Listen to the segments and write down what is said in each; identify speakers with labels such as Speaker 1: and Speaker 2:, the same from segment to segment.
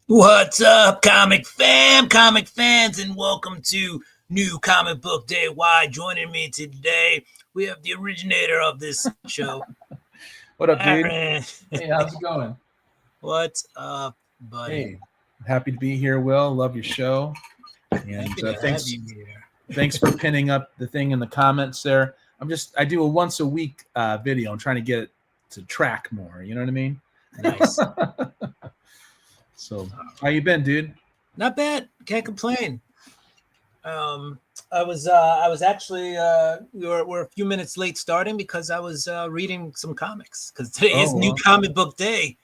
Speaker 1: What's up, comic fans, and welcome to New Comic Book Day. Why joining me today? We have the originator of this show.
Speaker 2: What up, dude?
Speaker 1: Aaron.
Speaker 2: Hey, how's it going?
Speaker 1: What's up, buddy?
Speaker 2: Hey, happy to be here, Will. Love your show. And
Speaker 1: Happy to
Speaker 2: thanks,
Speaker 1: have you here.
Speaker 2: thanks for pinning up the thing in the comments there. I do a once a week video. I'm trying to get it to track more. You know what I mean?
Speaker 1: Nice.
Speaker 2: So, how you been, dude?
Speaker 1: Not bad. Can't complain. I was actually we're a few minutes late starting because I was reading some comics because today is New Comic Book Day.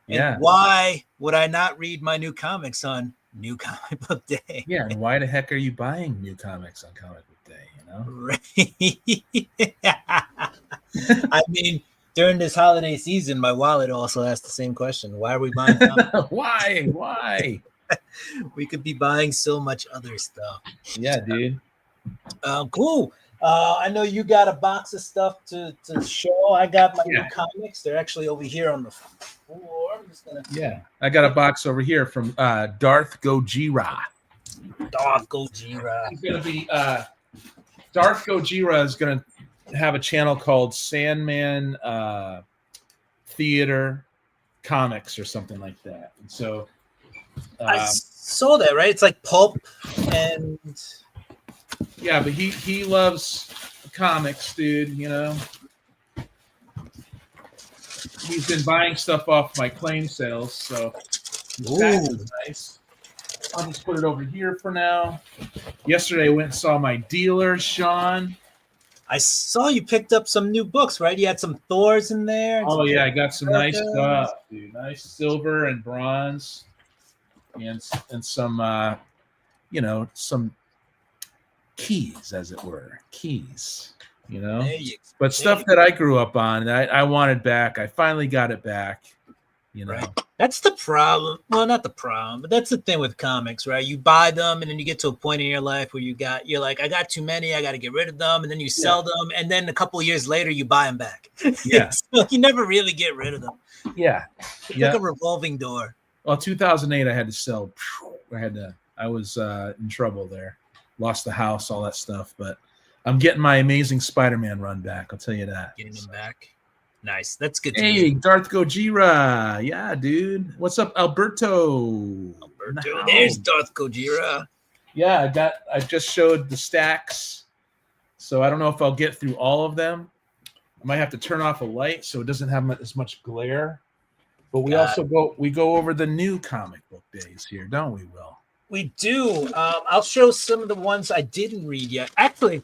Speaker 1: And
Speaker 2: Yeah.
Speaker 1: why would I not read my new comics on New Comic Book Day?
Speaker 2: Yeah. And why the heck are you buying new comics on Comic Book Day? You know?
Speaker 1: Right. I mean, during this holiday season, my wallet also asks the same question. Why are we buying comics?
Speaker 2: Why?
Speaker 1: We could be buying so much other stuff.
Speaker 2: Yeah, dude.
Speaker 1: Cool. I know you got a box of stuff to show. I got my new comics. They're actually over here on the floor. I'm just gonna.
Speaker 2: Yeah, I got a box over here from Darth Gojira.
Speaker 1: Darth Gojira.
Speaker 2: He's gonna be Darth Gojira is gonna have a channel called Sandman Theater Comics or something like that. And so
Speaker 1: I saw that, right? It's like pulp and
Speaker 2: yeah, but he loves comics, dude, you know. He's been buying stuff off my claim sales, so that's nice. I'll just put it over here for now. Yesterday I went and saw my dealer, Sean.
Speaker 1: I saw you picked up some new books, right? You had some Thors in there.
Speaker 2: Oh yeah, I got some nice stuff, dude. Nice silver and bronze, and some some keys, as it were, you know. But stuff that I grew up on, I wanted back. I finally got it back. You know,
Speaker 1: right. That's the problem. Well, not the problem, but that's the thing with comics, right? You buy them, and then you get to a point in your life where you're like, I got too many, I got to get rid of them, and then you sell them, and then a couple of years later, you buy them back.
Speaker 2: Yeah,
Speaker 1: so you never really get rid of them.
Speaker 2: Yeah,
Speaker 1: it's like a revolving door.
Speaker 2: Well, 2008, I had to sell. I was in trouble there. Lost the house, all that stuff, but I'm getting my Amazing Spider-Man run back. I'll tell you that.
Speaker 1: Getting them back. Nice. That's good.
Speaker 2: Hey, Darth Gojira. Yeah, dude. What's up, Alberto?
Speaker 1: There's Darth Gojira.
Speaker 2: Yeah, I just showed the stacks. So I don't know if I'll get through all of them. I might have to turn off a light so it doesn't have as much glare. But we go over the new comic book days here, don't we, Will?
Speaker 1: We do. I'll show some of the ones I didn't read yet. Actually,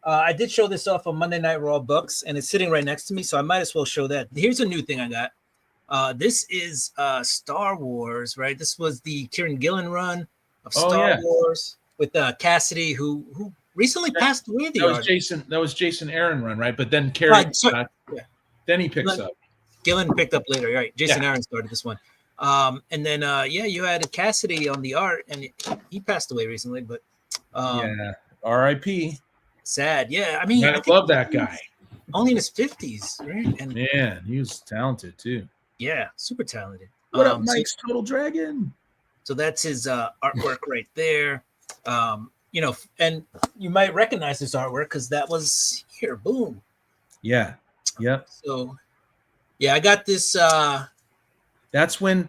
Speaker 1: I did show this off on Monday Night Raw Books, and it's sitting right next to me, so I might as well show that. Here's a new thing I got. This is Star Wars, right? This was the Kieran Gillen run of Star Wars with Cassidy, who recently passed away.
Speaker 2: That was Jason Aaron run, right? But then then he picks up.
Speaker 1: Gillen picked up later, right? Jason Aaron started this one. And then you had Cassidy on the art, and he passed away recently, but
Speaker 2: R.I.P.
Speaker 1: Sad. Yeah, I mean,
Speaker 2: I love that guy.
Speaker 1: Only in his 50s, right? And
Speaker 2: man, he was talented too.
Speaker 1: Yeah, super talented.
Speaker 2: What up, Mike's Total Dragon?
Speaker 1: So that's his artwork right there. You know, and you might recognize his artwork because that was here. Boom.
Speaker 2: Yeah. Yep.
Speaker 1: So, yeah, I got this.
Speaker 2: That's when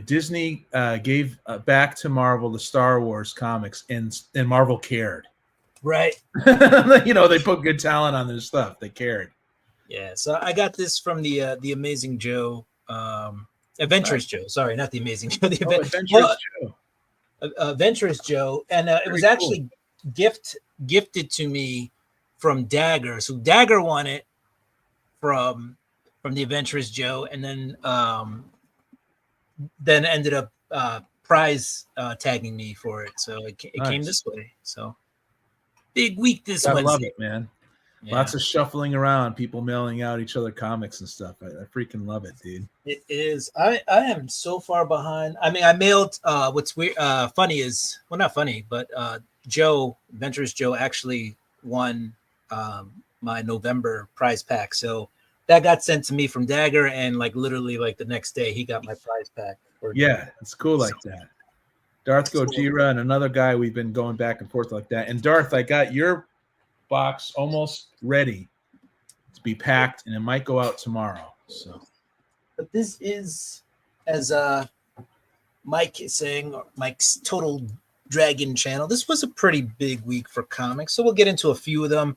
Speaker 2: Disney gave back to Marvel the Star Wars comics, and Marvel cared.
Speaker 1: Right.
Speaker 2: You know, they put good talent on their stuff. They cared.
Speaker 1: Yeah. So I got this from the Amazing Joe, Adventurous Joe. Sorry, not the Amazing Joe. The
Speaker 2: Adventurous Joe.
Speaker 1: Adventurous Joe, and it was actually gifted to me from Dagger. So Dagger won it from the Adventurous Joe, and then ended up prize tagging me for it. So it came this way. So big week this Wednesday.
Speaker 2: I love it, man. Yeah. Lots of shuffling around, people mailing out each other comics and stuff. I freaking love it, dude.
Speaker 1: It is. I am so far behind. I mean, I mailed. What's weird, funny is, well, not funny, but Joe, Adventurous Joe, actually won my November prize pack. So that got sent to me from Dagger, and like literally like the next day he got my prize pack.
Speaker 2: Yeah, it's cool like that. Darth Gojira and another guy, we've been going back and forth like that. And Darth, I got your box almost ready to be packed, and it might go out tomorrow. So,
Speaker 1: but this is, as Mike is saying, Mike's Total Dragon channel, this was a pretty big week for comics. So we'll get into a few of them.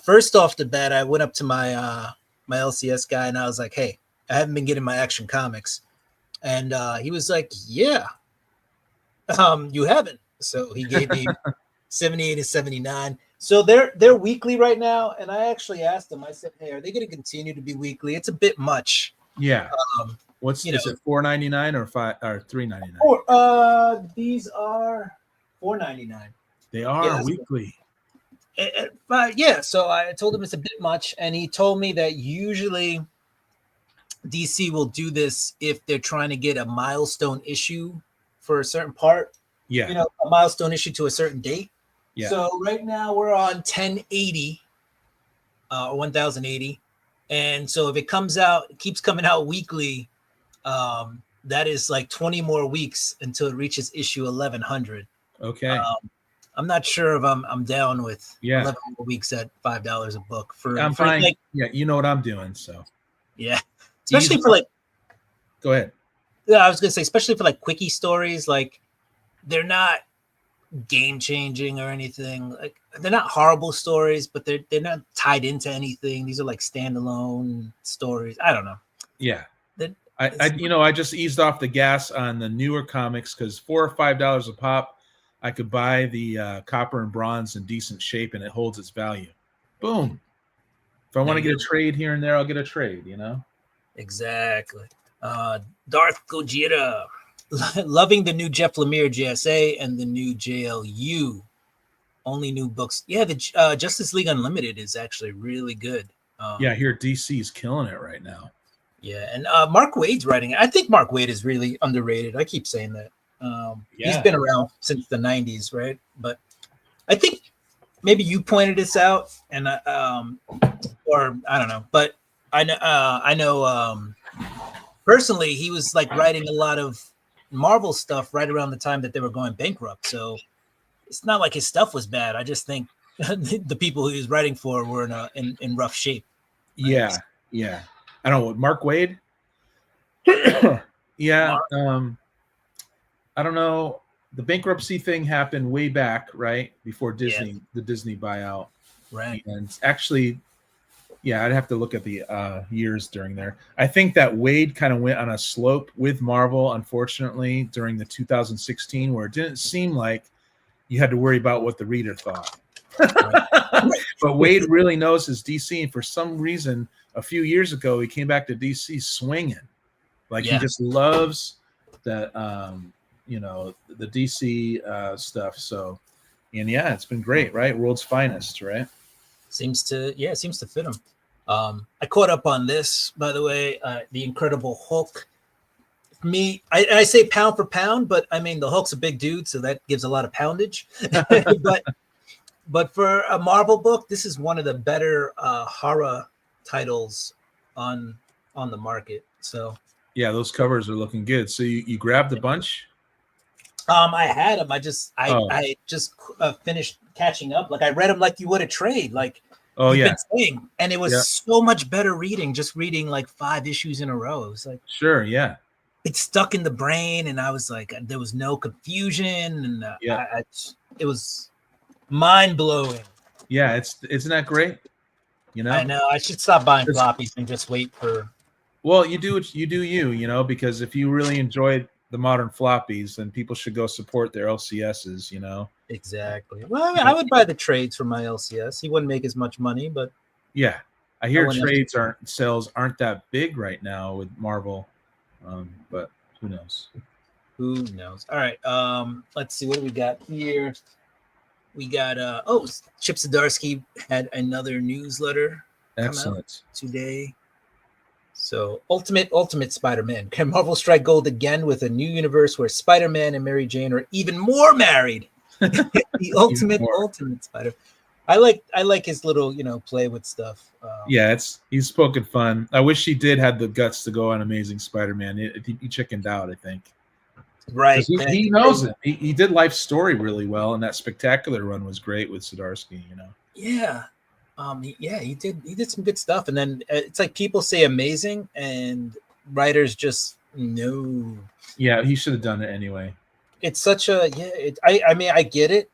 Speaker 1: First off the bat, I went up to my my LCS guy and I was like, hey, I haven't been getting my Action Comics. And he was like, yeah, you haven't. So he gave me 78 and 79. So they're weekly right now. And I actually asked them, I said, hey, are they going to continue to be weekly? It's a bit much.
Speaker 2: Yeah. Is it $4.99 or $3.99?
Speaker 1: These are $4.99.
Speaker 2: They are weekly.
Speaker 1: But yeah, so I told him it's a bit much, and he told me that usually DC will do this if they're trying to get a milestone issue for a certain part.
Speaker 2: Yeah,
Speaker 1: you know, a milestone issue to a certain date.
Speaker 2: Yeah.
Speaker 1: So right now we're on 1080 or 1080, and so if it comes out, it keeps coming out weekly. That is like 20 more weeks until it reaches issue 1100.
Speaker 2: Okay.
Speaker 1: I'm not sure if I'm down with 11 more weeks at $5 a book.
Speaker 2: I'm fine. Like, yeah, you know what I'm doing. So
Speaker 1: yeah, especially for like.
Speaker 2: Go ahead.
Speaker 1: Yeah, I was gonna say, especially for like quickie stories, like they're not game changing or anything. Like they're not horrible stories, but they're not tied into anything. These are like standalone stories. I don't know.
Speaker 2: Yeah. I just eased off the gas on the newer comics because $4 or $5 a pop, I could buy the copper and bronze in decent shape and it holds its value. Boom. If I want to get a trade here and there, I'll get a trade, you know?
Speaker 1: Exactly. Darth Gojira. Loving the new Jeff Lemire JSA and the new JLU. Only new books. Yeah, the Justice League Unlimited is actually really good.
Speaker 2: Yeah, I hear DC is killing it right now.
Speaker 1: Yeah, and Mark Waid's writing it. I think Mark Waid is really underrated. I keep saying that. He's been around since the 90s, right? But I think maybe you pointed this out, and or I don't know, but I know personally he was like writing a lot of Marvel stuff right around the time that they were going bankrupt. So it's not like his stuff was bad. I just think the people he was writing for were in rough shape.
Speaker 2: Right? Yeah. I don't know, Mark Waid. Yeah. I don't know. The bankruptcy thing happened way back, right? Before Disney, the Disney buyout.
Speaker 1: Right.
Speaker 2: And actually, I'd have to look at the years during there. I think that Waid kind of went on a slope with Marvel, unfortunately, during the 2016, where it didn't seem like you had to worry about what the reader thought. But Waid really knows his DC, and for some reason, a few years ago, he came back to DC swinging. Like he just loves the the DC stuff. So, and it's been great, right? World's Finest, right?
Speaker 1: Seems to fit him. I caught up on this, by the way, the Incredible Hulk. I say pound for pound, but I mean the Hulk's a big dude, so that gives a lot of poundage. but for a Marvel book, this is one of the better horror titles on the market. So
Speaker 2: yeah, those covers are looking good. So you grabbed a bunch.
Speaker 1: I had them. I just finished catching up. Like I read them like you would a trade. Like saying, and it was so much better just reading like 5 issues in a row. It was like it stuck in the brain, and I was like, there was no confusion, and it was mind blowing.
Speaker 2: Yeah, isn't that great? You know,
Speaker 1: I know I should stop buying floppies and just wait for.
Speaker 2: Well, you do you, because if you really enjoyed the modern floppies, then people should go support their LCSs, you know.
Speaker 1: Exactly. Well, I would buy the trades for my LCS. He wouldn't make as much money, but
Speaker 2: yeah, I hear sales aren't that big right now with Marvel, but who knows?
Speaker 1: Who knows? All right. Let's see what do we got here. We got Chip Zdarsky had another newsletter.
Speaker 2: Excellent.
Speaker 1: Today. So Ultimate Spider-Man. Can Marvel strike gold again with a new universe where Spider-Man and Mary Jane are even more married? The ultimate Spider. I like his little, play with stuff.
Speaker 2: Yeah, he's poking fun. I wish he did have the guts to go on Amazing Spider-Man. He chickened out, I think, because
Speaker 1: right.
Speaker 2: he knows it. He did Life Story really well, and that Spectacular run was great with Zdarsky.
Speaker 1: Yeah. He did some good stuff, and then it's like people say amazing, and writers just no.
Speaker 2: Yeah, he should have done it anyway.
Speaker 1: It's such a I mean, I get it.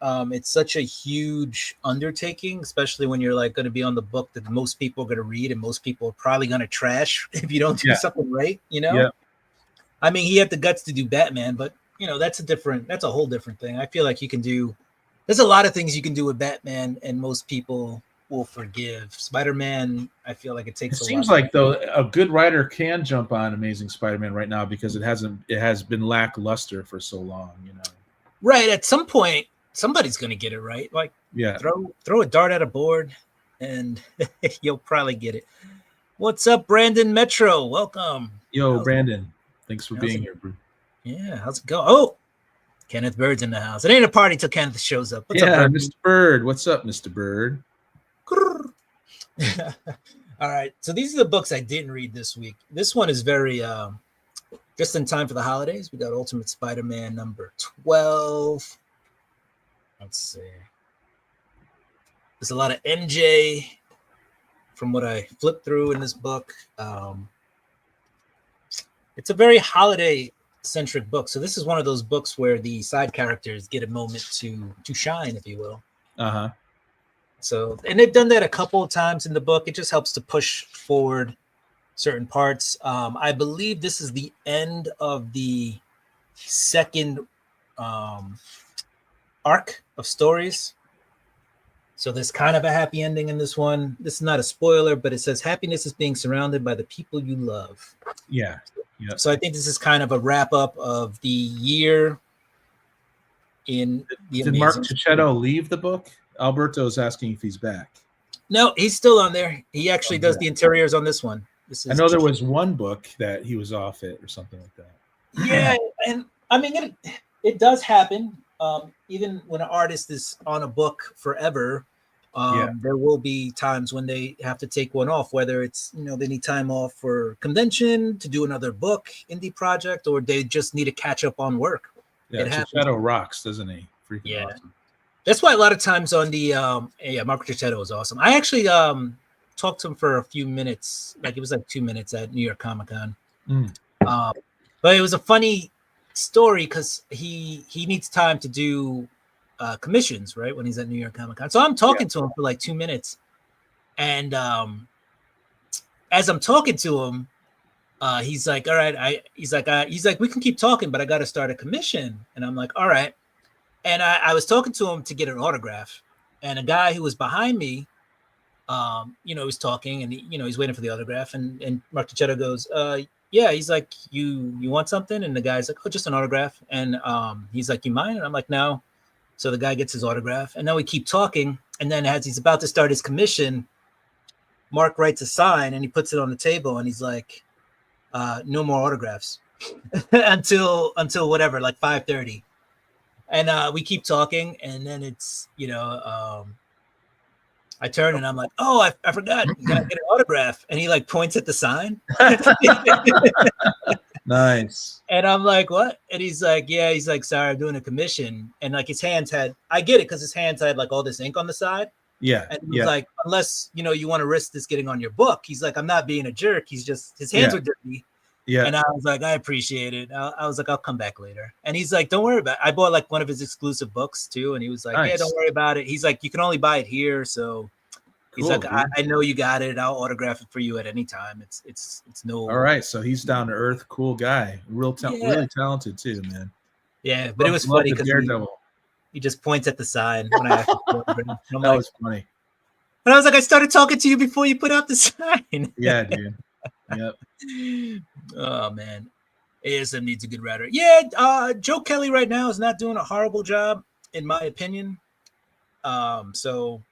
Speaker 1: It's such a huge undertaking, especially when you're like going to be on the book that most people are going to read, and most people are probably going to trash if you don't do something right.
Speaker 2: Yeah.
Speaker 1: I mean, he had the guts to do Batman, but that's a whole different thing. I feel like there's a lot of things you can do with Batman, and most people will forgive. Spider-Man, I feel like it takes.
Speaker 2: It seems like though a good writer can jump on Amazing Spider-Man right now because it has been lackluster for so long.
Speaker 1: Right, at some point somebody's going to get it right. Like, throw a dart at a board, and you'll probably get it. What's up, Brandon Metro? Welcome.
Speaker 2: Yo, Brandon. Thanks for being here, bro.
Speaker 1: Yeah, how's it going? Oh, Kenneth Bird's in the house. It ain't a party till Kenneth shows up.
Speaker 2: What's up, Bird? Mr. Bird? What's up, Mr. Bird?
Speaker 1: All right, so these are the books I didn't read this week. This one is very just in time for the holidays. We got Ultimate Spider-Man number 12. Let's see. There's a lot of MJ from what I flipped through in this book. It's a very holiday-centric book. So this is one of those books where the side characters get a moment to shine, if you will.
Speaker 2: Uh-huh.
Speaker 1: So, and they've done that a couple of times in the book. It just helps to push forward certain parts. I believe this is the end of the second arc of stories. So there's kind of a happy ending in this one. This is not a spoiler, but it says happiness is being surrounded by the people you love.
Speaker 2: Yeah.
Speaker 1: So I think this is kind of a wrap up of the year in the
Speaker 2: Did Mark Cicchetto leave the book? Alberto's asking if he's back.
Speaker 1: No, he's still on there. He actually does the interiors on this one.
Speaker 2: I know there was one book that he was off it or something like that.
Speaker 1: Yeah, and I mean it does happen. Even when an artist is on a book forever, there will be times when they have to take one off, whether it's they need time off for convention, to do another book, indie project, or they just need to catch up on work.
Speaker 2: Yeah, Cicchetto rocks, doesn't he? Freaking awesome.
Speaker 1: That's why a lot of times on the Marco Cicchetto is awesome. I actually talked to him for a few minutes, like it was like 2 minutes at New York Comic Con. But it was a funny story because he needs time to do commissions, right, when he's at New York Comic Con. So I'm talking to him for like 2 minutes, and as I'm talking to him, he's like, all right, he's like, we can keep talking, but I got to start a commission. And I'm like, all right. And I was talking to him to get an autograph, and a guy who was behind me, was talking, and he's waiting for the autograph, and Mark Cicchetto goes, yeah, he's like, you want something? And the guy's like, oh, just an autograph. And he's like, you mind? And I'm like, no. So the guy gets his autograph, and then we keep talking, and then as he's about to start his commission, Mark writes a sign and he puts it on the table, and he's like, no more autographs until whatever, like 5:30. And we keep talking, and then it's, I turn and I'm like, oh, I forgot. You gotta get an autograph. And he like points at the sign.
Speaker 2: Nice.
Speaker 1: And I'm like, what? And he's like, yeah, he's like, sorry, I'm doing a commission. And like his hands I get it because his hands had like all this ink on the side.
Speaker 2: Yeah.
Speaker 1: And he's like, unless, you want to risk this getting on your book. He's like, I'm not being a jerk. He's just, his hands were dirty.
Speaker 2: Yeah.
Speaker 1: And I was like, I appreciate it. I was like, I'll come back later. And he's like, don't worry about it. I bought like one of his exclusive books too. And he was like, yeah, don't worry about it. He's like, you can only buy it here. So he's like, I know you got it. I'll autograph it for you at any time. It's no.
Speaker 2: All right. So he's down to earth, cool guy. Really talented too, man.
Speaker 1: Yeah. But it was funny because he just points at the sign when I asked him.
Speaker 2: That was funny.
Speaker 1: And I was like, I started talking to you before you put out the sign.
Speaker 2: Yeah, dude. Yep.
Speaker 1: Oh man, ASM needs a good writer. Yeah, Joe Kelly right now is not doing a horrible job, in my opinion. So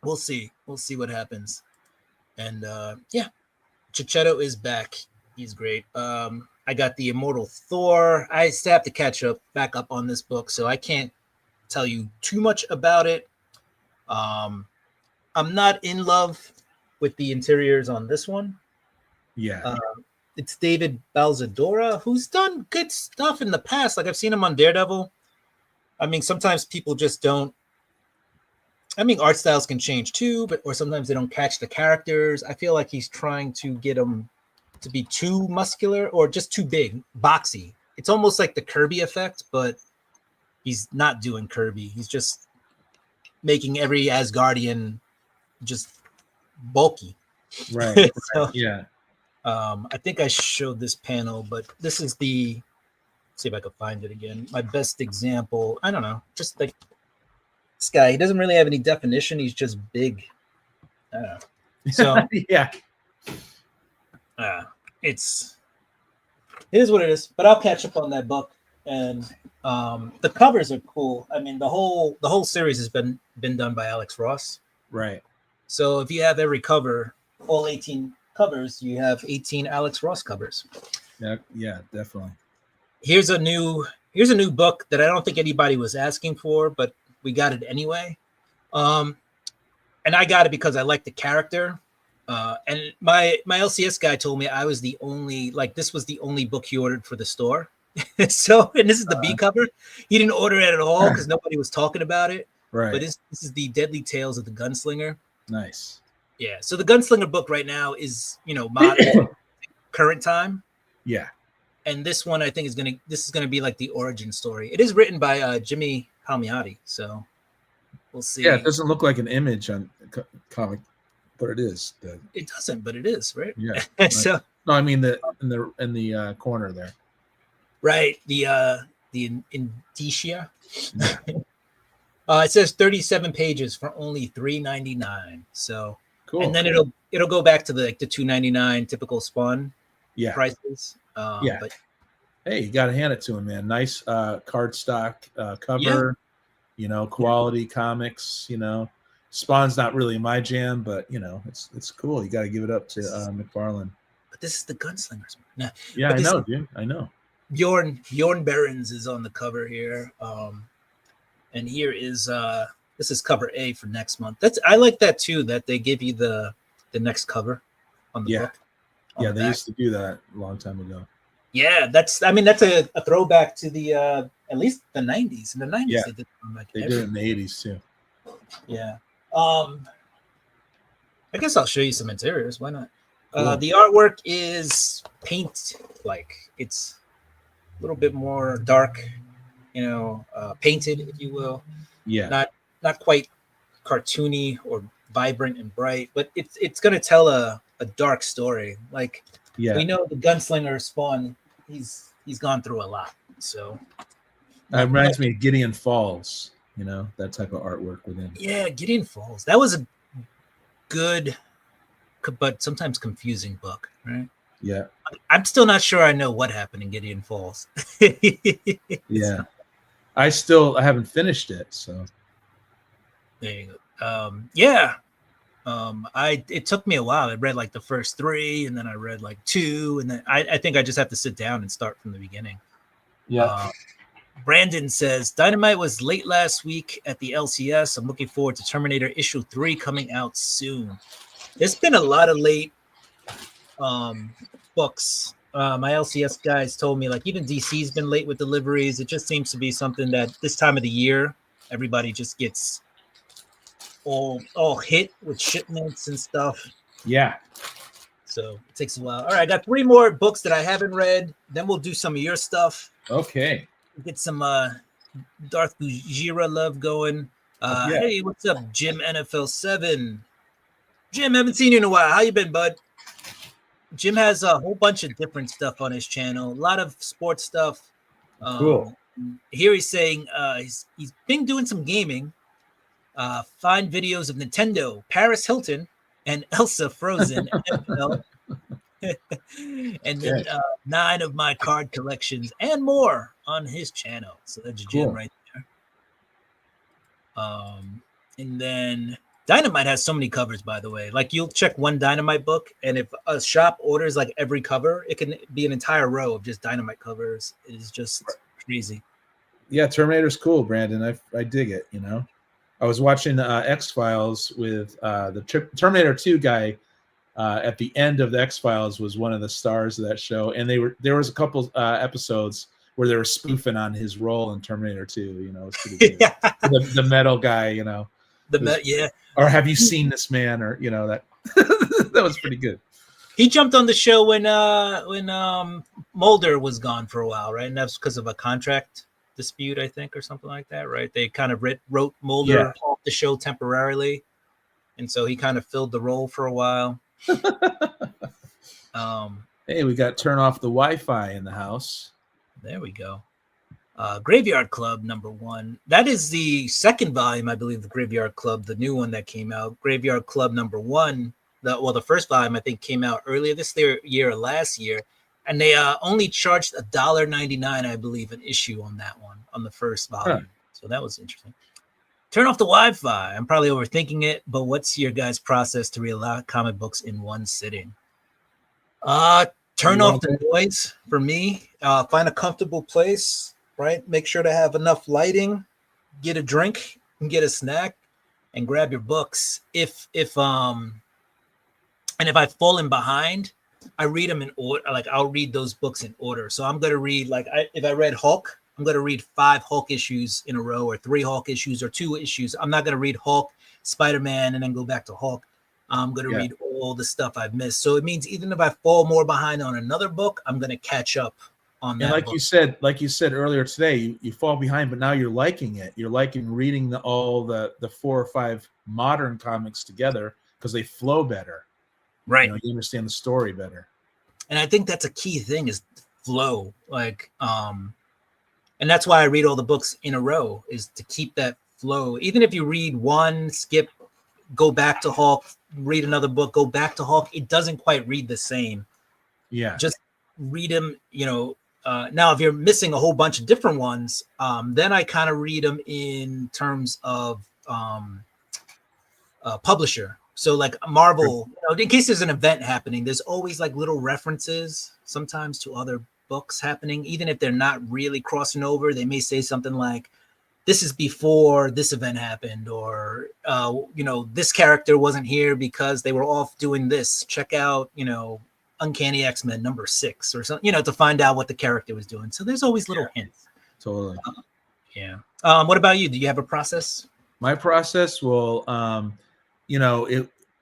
Speaker 1: we'll see. We'll see what happens. And Cicchetto is back. He's great. I got the Immortal Thor. I still have to back up on this book, so I can't tell you too much about it. I'm not in love with the interiors on this one.
Speaker 2: Yeah.
Speaker 1: It's David Balzadora, who's done good stuff in the past. Like I've seen him on Daredevil. I mean, sometimes people just don't. I mean, art styles can change too, but or sometimes they don't catch the characters. I feel like he's trying to get them to be too muscular or just too big, boxy. It's almost like the Kirby effect, but he's not doing Kirby. He's just making every Asgardian just bulky.
Speaker 2: Right.
Speaker 1: So,
Speaker 2: Yeah.
Speaker 1: I think I showed this panel, but this is the. See if I can find it again. My best example. I don't know. Just like this guy, he doesn't really have any definition. He's just big. I don't know. So
Speaker 2: yeah.
Speaker 1: It is what it is. But I'll catch up on that book. And the covers are cool. I mean, the whole series has been done by Alex Ross.
Speaker 2: Right.
Speaker 1: So if you have every cover, all 18 covers, you have 18 Alex Ross covers.
Speaker 2: Yeah, definitely.
Speaker 1: Here's a new book that I don't think anybody was asking for, but we got it anyway. And I got it because I like the character. And my LCS guy told me I was the only, like, this was the only book he ordered for the store. So, and this is the B cover. He didn't order it at all because nobody was talking about it.
Speaker 2: Right.
Speaker 1: But this is the Deadly Tales of the Gunslinger.
Speaker 2: Nice.
Speaker 1: Yeah. So the Gunslinger book right now is, modern, current time.
Speaker 2: Yeah.
Speaker 1: And this one, I think, this is gonna be like the origin story. It is written by Jimmy Palmiotti, so we'll see.
Speaker 2: Yeah, it doesn't look like an image on comic, but it is.
Speaker 1: It doesn't, but it is, right?
Speaker 2: Yeah.
Speaker 1: So
Speaker 2: no, I mean in the corner there.
Speaker 1: Right, the indicia. It says 37 pages for only $3.99. So
Speaker 2: cool.
Speaker 1: And then it'll go back to the $2.99 typical Spawn prices.
Speaker 2: Yeah.
Speaker 1: But
Speaker 2: hey, you got to hand it to him, man. Nice cardstock cover, quality comics. Spawn's not really my jam, but it's cool. You got to give it up to McFarlane.
Speaker 1: But this is the Gunslingers. No,
Speaker 2: yeah, I know, dude. I know.
Speaker 1: Bjorn Behrens is on the cover here, and here is this is cover A for next month. I like that too. That they give you the next cover on the book.
Speaker 2: Yeah, they used to do that a long time ago.
Speaker 1: Yeah, that's a throwback to the at least the 90s. In the 90s,
Speaker 2: they did it in the 80s too.
Speaker 1: Yeah. I guess I'll show you some interiors. Why not?
Speaker 2: Cool.
Speaker 1: The artwork is paint-like. It's a little bit more dark, painted, if you will.
Speaker 2: Yeah.
Speaker 1: Not quite cartoony or vibrant and bright, but it's going to tell a dark story. Like, we know the Gunslinger Spawn, he's gone through a lot. So
Speaker 2: that reminds me of Gideon Falls, that type of artwork with him.
Speaker 1: Yeah, Gideon Falls. That was a good but sometimes confusing book, right?
Speaker 2: Yeah.
Speaker 1: I'm still not sure I know what happened in Gideon Falls.
Speaker 2: Yeah. I haven't finished it, so
Speaker 1: there you go. It took me a while. I read like the first 3, and then I read like 2, and then I think I just have to sit down and start from the beginning.
Speaker 2: Yeah.
Speaker 1: Brandon says Dynamite was late last week at the LCS. I'm looking forward to Terminator issue 3 coming out soon. There's been a lot of late books. My LCS guys told me, like, even DC's been late with deliveries. It just seems to be something that this time of the year everybody just gets all hit with shipments and stuff.
Speaker 2: Yeah.
Speaker 1: So it takes a while. All right, I got 3 more books that I haven't read. Then we'll do some of your stuff.
Speaker 2: Okay.
Speaker 1: Get some Darth Gujira love going. Hey, what's up, Jim NFL 7? Jim, haven't seen you in a while. How you been, bud? Jim has a whole bunch of different stuff on his channel. A lot of sports stuff.
Speaker 2: Cool.
Speaker 1: Here he's saying he's been doing some gaming. Find videos of Nintendo, Paris Hilton, and Elsa Frozen NFL. And then 9 of my card collections and more on his channel. So that's Jim right there. And then Dynamite has so many covers, by the way. Like, you'll check one Dynamite book, and if a shop orders like every cover, it can be an entire row of just Dynamite covers. It is just crazy.
Speaker 2: Yeah, Terminator's cool, Brandon. I dig it, I was watching X-Files with the Terminator 2 guy. At the end of the X-Files was one of the stars of that show, and there was a couple episodes where they were spoofing on his role in Terminator 2. You know, it was pretty good.
Speaker 1: Yeah.
Speaker 2: The metal guy, you know.
Speaker 1: Yeah.
Speaker 2: Or have you seen this man? Or you know that that was pretty good.
Speaker 1: He jumped on the show when Mulder was gone for a while, right? And that's because of a contract dispute, I think, or something like that, right? They kind of wrote Mulder off the show temporarily, and so he kind of filled the role for a while.
Speaker 2: Hey, we got turn off the Wi-Fi in the house.
Speaker 1: There we go. Graveyard Club #1. That is the second volume, I believe, of Graveyard Club, the new one that came out. Graveyard Club #1. The first volume I think came out earlier this year or last year, and they only charged $1.99, I believe, an issue on that one, on the first volume. So that was interesting. Turn off the Wi-Fi. I'm probably overthinking it, but what's your guys' process to read a lot of comic books in one sitting? Turn off the noise for me. Find a comfortable place, right? Make sure to have enough lighting. Get a drink and get a snack, and grab your books. If I've fallen behind, I read them in order. Like I'll read those books in order. So I'm gonna read if I read Hulk, I'm gonna read 5 Hulk issues in a row, or 3 Hulk issues, or 2 issues. I'm not gonna read Hulk, Spider-Man, and then go back to Hulk. I'm gonna read all the stuff I've missed. So it means even if I fall more behind on another book, I'm gonna catch up on that.
Speaker 2: And like you said earlier today, you fall behind, but now you're liking it. You're liking reading all the 4 or 5 modern comics together because they flow better.
Speaker 1: Right.
Speaker 2: You understand the story better.
Speaker 1: And I think that's a key thing is flow. And that's why I read all the books in a row, is to keep that flow. Even if you read one, skip, go back to Hulk, read another book, go back to Hulk, it doesn't quite read the same.
Speaker 2: Yeah.
Speaker 1: Just read them, now if you're missing a whole bunch of different ones, then I kind of read them in terms of publisher. So like Marvel, in case there's an event happening, there's always like little references sometimes to other books happening, even if they're not really crossing over. They may say something like, this is before this event happened, or this character wasn't here because they were off doing this. Check out, Uncanny X-Men #6 or something, to find out what the character was doing. So there's always little hints.
Speaker 2: Totally.
Speaker 1: What about you? Do you have a process?
Speaker 2: My process will,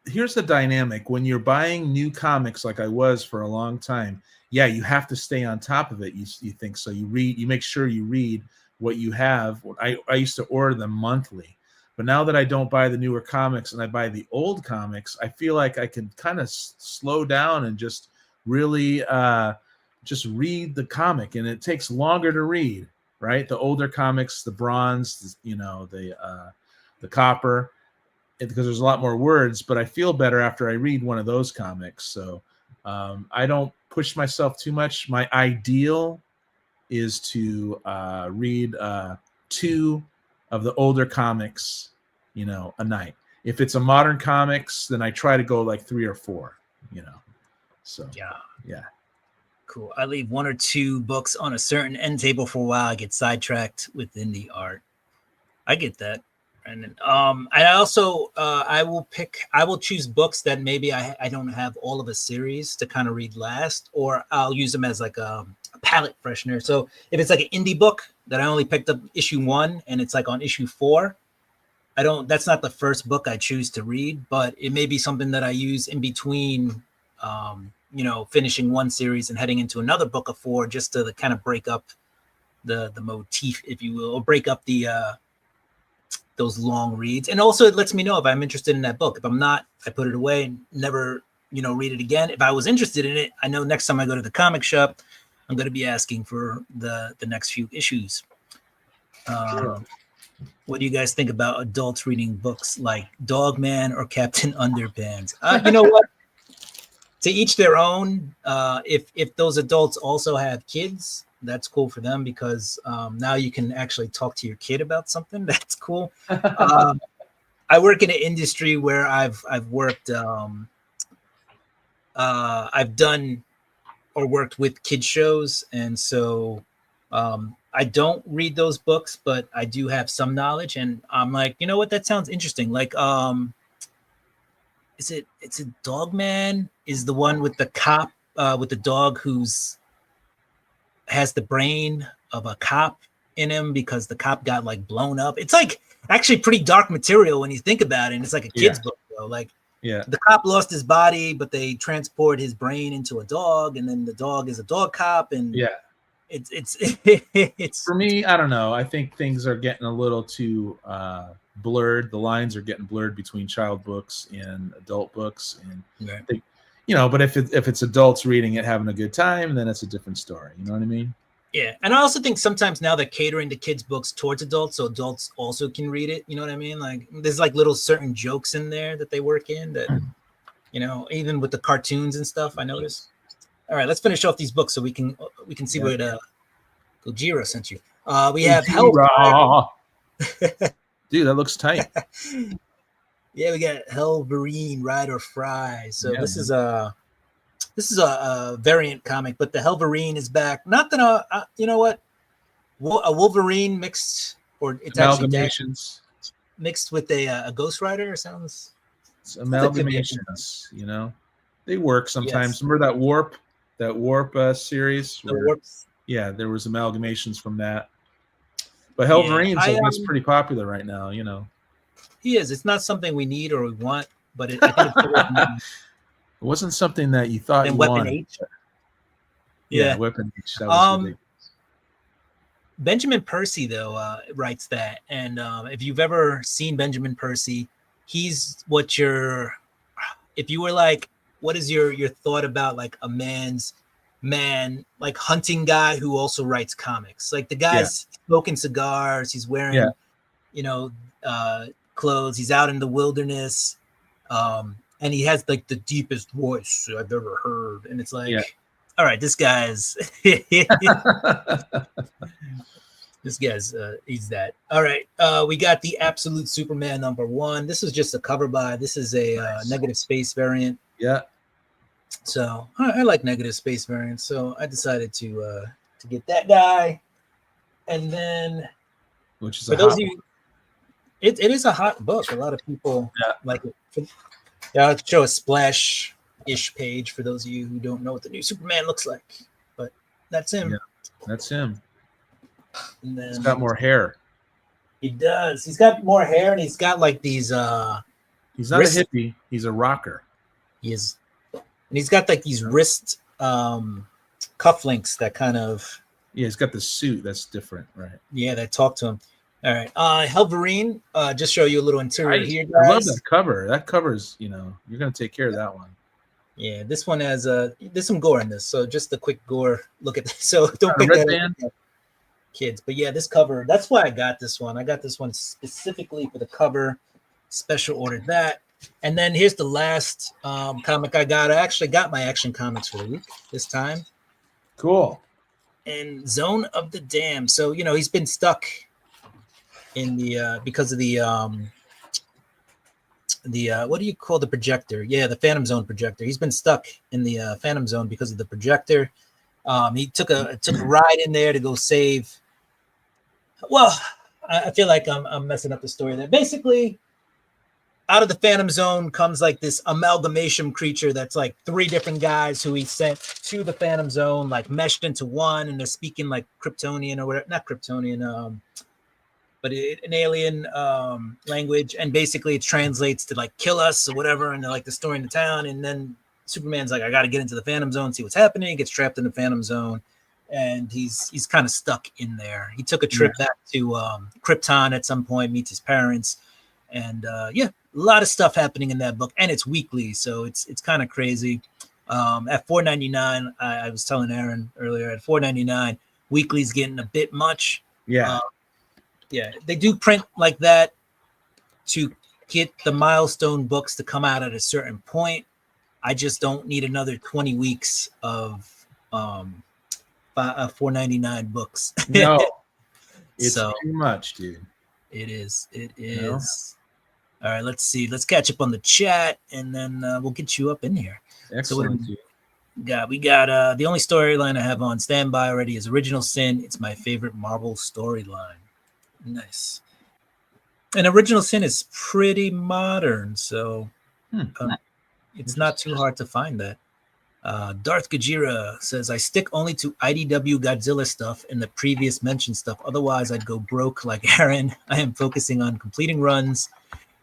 Speaker 2: here's the dynamic. When you're buying new comics, like I was for a long time, you have to stay on top of it. You think so. You make sure you read what you have. I used to order them monthly, but now that I don't buy the newer comics and I buy the old comics, I feel like I can kind of slow down and just really just read the comic, and it takes longer to read, right? The older comics, the bronze, the copper, because there's a lot more words, but I feel better after I read one of those comics. So I don't push myself too much. My ideal is to read 2 of the older comics, a night. If it's a modern comics, then I try to go like 3 or 4, So yeah.
Speaker 1: Cool. I leave 1 or 2 books on a certain end table for a while. I get sidetracked within the art. I get that. And I also I will choose books that maybe I don't have all of a series to kind of read last, or I'll use them as like a palate freshener. So if it's like an indie book that I only picked up issue 1 and it's like on issue 4, that's not the first book I choose to read, but it may be something that I use in between finishing one series and heading into another book of 4, just to kind of break up the motif, if you will, or break up the those long reads. And also it lets me know if I'm interested in that book. If I'm not, I put it away and never, read it again. If I was interested in it, I know next time I go to the comic shop, I'm going to be asking for the next few issues.
Speaker 2: Sure.
Speaker 1: What do you guys think about adults reading books like Dogman or Captain Underpants? You know what? To each their own. If those adults also have kids, that's cool for them, because now you can actually talk to your kid about something. That's cool. I work in an industry where I've worked, I've done or worked with kid shows, and so I don't read those books, but I do have some knowledge, and I'm like, you know what? That sounds interesting. Like, it's a Dog Man is the one with the cop with the dog who's has the brain of a cop in him because the cop got like blown up. It's like actually pretty dark material when you think about it. And it's like a kid's book though. Like the cop lost his body, but they transport his brain into a dog, and then the dog is a dog cop. And it's
Speaker 2: for me, I don't know. I think things are getting a little too blurred. The lines are getting blurred between child books and adult books, and I think, but if it's adults reading it, having a good time, then it's a different story. You know what I mean?
Speaker 1: Yeah, and I also think sometimes now they're catering the kids' books towards adults, so adults also can read it. You know what I mean? Like there's like little certain jokes in there that they work in that, even with the cartoons and stuff. I noticed. All right, let's finish off these books so we can see what Gojira sent you. We have Hellfire.
Speaker 2: Dude, that looks tight.
Speaker 1: Yeah, we got Hellverine, Ride or Fry. So this is a variant comic, but the Hellverine is back. Not that you know what, a Wolverine mixed, or it's
Speaker 2: amalgamations
Speaker 1: mixed with a Ghost Rider. Sounds
Speaker 2: it's amalgamations. They work sometimes. Yes. Remember that Warp series? Yeah, there was amalgamations from that. But Hellverine's is pretty popular right now.
Speaker 1: He is. It's not something we need or we want, but I think it's
Speaker 2: it wasn't something that you thought you
Speaker 1: Weapon
Speaker 2: wanted.
Speaker 1: H.
Speaker 2: Yeah, Weapon H. That was ridiculous.
Speaker 1: Benjamin Percy, though, writes that. And if you've ever seen Benjamin Percy, he's if you were like, what is your thought about like a man, like hunting guy who also writes comics? Like the guy's smoking cigars, he's wearing, clothes, he's out in the wilderness. And he has like the deepest voice I've ever heard. And it's like, all right, this guy's he's that. All right. We got the Absolute Superman #1. This is just a cover by. This is a negative space variant.
Speaker 2: Yeah.
Speaker 1: So I like negative space variants. So I decided to get that guy. And then
Speaker 2: which is
Speaker 1: for those of you, it is a hot book. A lot of people like it. I'll show a splash-ish page for those of you who don't know what the new Superman looks like. But that's him.
Speaker 2: Yeah, that's him.
Speaker 1: And then
Speaker 2: he's got more hair.
Speaker 1: He does. He's got more hair, and he's got like these.
Speaker 2: He's not a hippie. He's a rocker.
Speaker 1: He is, and he's got like these wrist cufflinks that kind of.
Speaker 2: Yeah, he's got the suit that's different, right?
Speaker 1: Yeah, that talk to him. All right, Hellverine. Just show you a little interior here, guys.
Speaker 2: I love that cover. That cover's, you're gonna take care of that one.
Speaker 1: Yeah, this one has there's some gore in this, so just a quick gore look at this. So don't pick that up, kids. But yeah, this cover. That's why I got this one. I got this one specifically for the cover. Special ordered that. And then here's the last comic I got. I actually got my Action Comics for the week this time.
Speaker 2: Cool.
Speaker 1: And Zone of the Damned. So he's been stuck in the because of the what do you call the projector? Yeah, the Phantom Zone projector. He's been stuck in the Phantom Zone because of the projector. He took a ride in there to go save. Well, I feel like I'm messing up the story there. Basically, out of the Phantom Zone comes like this amalgamation creature that's like 3 different guys who he sent to the Phantom Zone, like meshed into one, and they're speaking like Kryptonian or whatever, not Kryptonian, but an alien language, and basically it translates to like kill us or whatever, and they're like destroying the town. And then Superman's like, I got to get into the Phantom Zone, see what's happening. He gets trapped in the Phantom Zone, and he's kind of stuck in there. He took a trip back to Krypton at some point, meets his parents, and a lot of stuff happening in that book, and it's weekly, so it's kind of crazy. At $4.99, I was telling Aaron earlier, at $4.99, weekly's getting a bit much.
Speaker 2: Yeah.
Speaker 1: They do print like that to get the milestone books to come out at a certain point. I just don't need another 20 weeks of $4.99 books.
Speaker 2: No, it's too much, dude.
Speaker 1: It is. All right, let's see. Let's catch up on the chat, and then we'll get you up in here.
Speaker 2: Excellent.
Speaker 1: We got the only storyline I have on standby already is Original Sin. It's my favorite Marvel storyline. Nice. And Original Sin is pretty modern, so it's not too hard to find that. Darth Gajira says, I stick only to IDW Godzilla stuff and the previous mentioned stuff. Otherwise, I'd go broke like Aaron. I am focusing on completing runs.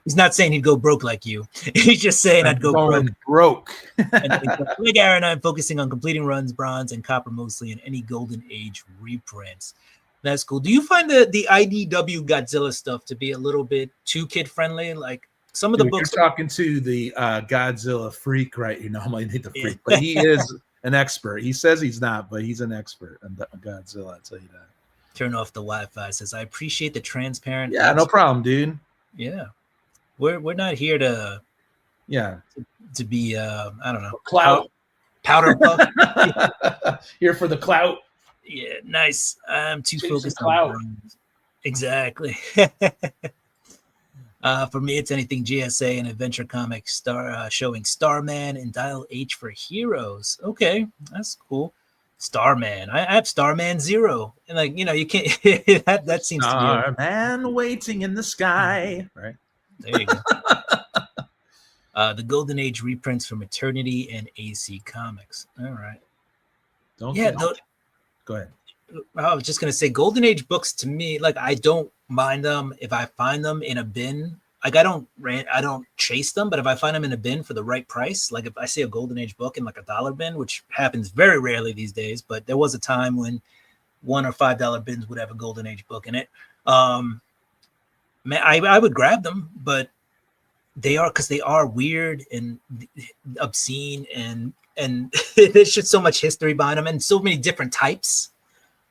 Speaker 1: He's not saying he'd go broke like you. He's just saying I'd go
Speaker 2: broke.
Speaker 1: Like Aaron, I'm focusing on completing runs, bronze and copper mostly, and any Golden Age reprints. That's cool. Do you find the IDW Godzilla stuff to be a little bit too kid friendly? Like some of the books.
Speaker 2: You're talking to the Godzilla freak, right? You normally need the freak, but he is an expert. He says he's not, but he's an expert on Godzilla. I'll tell you that.
Speaker 1: Turn off the Wi-Fi. Says I appreciate the transparent.
Speaker 2: Yeah, no problem, dude.
Speaker 1: Yeah. We're not here to to be I don't know,
Speaker 2: clout,
Speaker 1: powder puff.
Speaker 2: Here for the clout.
Speaker 1: Yeah, nice. I'm too focused on
Speaker 2: clout.
Speaker 1: Exactly. For me, it's anything GSA and Adventure Comics showing Starman and Dial H for Heroes. Okay, that's cool. Starman. I have Starman 0. And like, you can't that seems
Speaker 2: Starman waiting in the sky. Right.
Speaker 1: There you go. The Golden Age reprints from Eternity and AC Comics. All right.
Speaker 2: Go ahead.
Speaker 1: I was just gonna say Golden Age books to me, like I don't mind them if I find them in a bin. Like I don't chase them, but if I find them in a bin for the right price, like if I see a Golden Age book in like $1 bin, which happens very rarely these days, but there was a time when $1 or $5 bins would have a Golden Age book in it. Man, I would grab them, but they are weird and obscene and there's just so much history behind them and so many different types,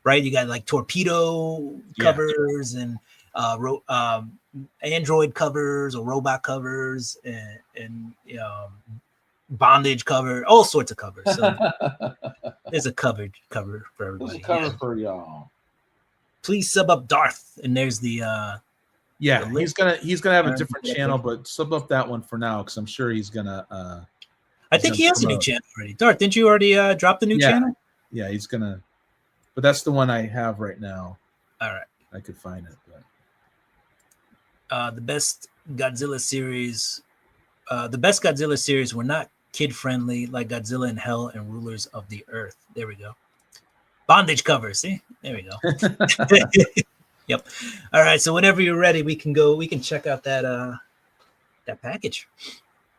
Speaker 1: right? You got like torpedo covers and android covers or robot covers and bondage cover, all sorts of covers. So there's a cover for everybody.
Speaker 2: There's a cover for y'all.
Speaker 1: Please sub up Darth, and there's the
Speaker 2: he's gonna have a different channel, but sub up that one for now because I'm sure he's gonna.
Speaker 1: I think he has a new channel already. Darth, didn't you already drop the new channel?
Speaker 2: Yeah, he's gonna. But that's the one I have right now.
Speaker 1: All right,
Speaker 2: I could find it.
Speaker 1: But. The best Godzilla series were not kid friendly like Godzilla in Hell and Rulers of the Earth. There we go. Bondage covers. See, there we go. Yep. All right. So whenever you're ready, we can check out that package.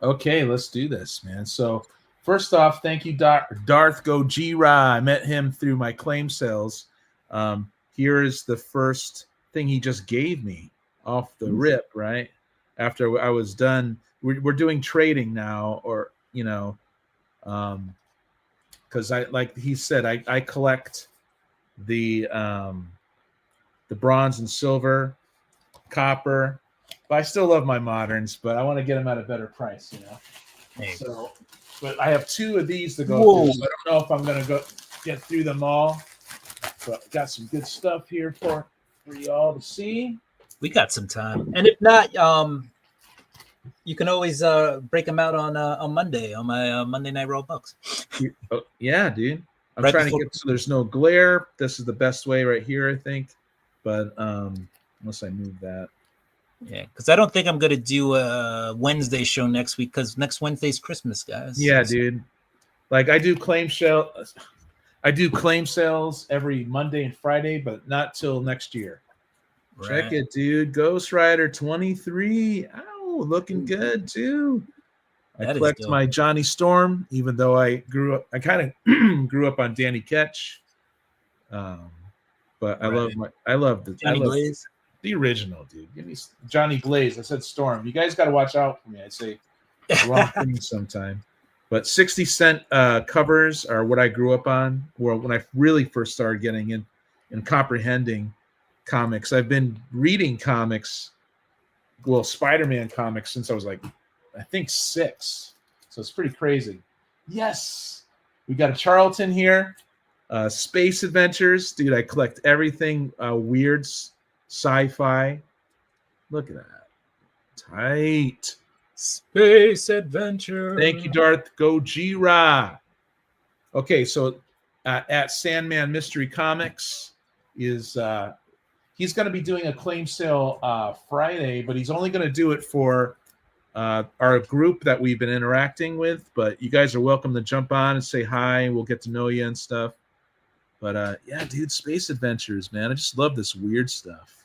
Speaker 2: Okay, let's do this, man. So first off, thank you, Darth Gojira. I met him through my claim sales. Here is the first thing he just gave me off the rip, right? After I was done. We're doing trading now, or because I, like he said, I collect the bronze and silver, copper, but I still love my moderns, but I want to get them at a better price, So, but I have 2 of these to go through, so I don't know if I'm going to get through them all, but got some good stuff here for y'all to see.
Speaker 1: We got some time, and if not, you can always break them out on Monday on my Monday Night Raw Bucks.
Speaker 2: Yeah, dude. I'm trying to get so there's no glare. This is the best way right here, I think. But unless I move that.
Speaker 1: Yeah, because I don't think I'm gonna do a Wednesday show next week because next Wednesday's Christmas, guys.
Speaker 2: Yeah, dude. Like I do claim sales every Monday and Friday, but not till next year. Right. Check it, dude. Ghost Rider 23. Ow, looking good too. I collect my Johnny Storm, even though I kind of grew up on Danny Ketch. But I love the original, dude. Give me Johnny Blaze. I said Storm. You guys got to watch out for me. I say the wrong thing sometime. But 60-cent covers are what I grew up on. Or when I really first started getting in and comprehending comics. I've been reading comics, Spider-Man comics since I was like, I think 6. So it's pretty crazy. Yes, we got a Charlton here. Space Adventures, dude. I collect everything weird sci-fi. Look at that, tight
Speaker 1: Space Adventure.
Speaker 2: Thank you, Darth Gojira. Okay, so at Sandman Mystery Comics is he's going to be doing a claim sale Friday, but he's only going to do it for our group that we've been interacting with. But you guys are welcome to jump on and say hi. We'll get to know you and stuff. But yeah, dude, space adventures, man. I just love this weird stuff.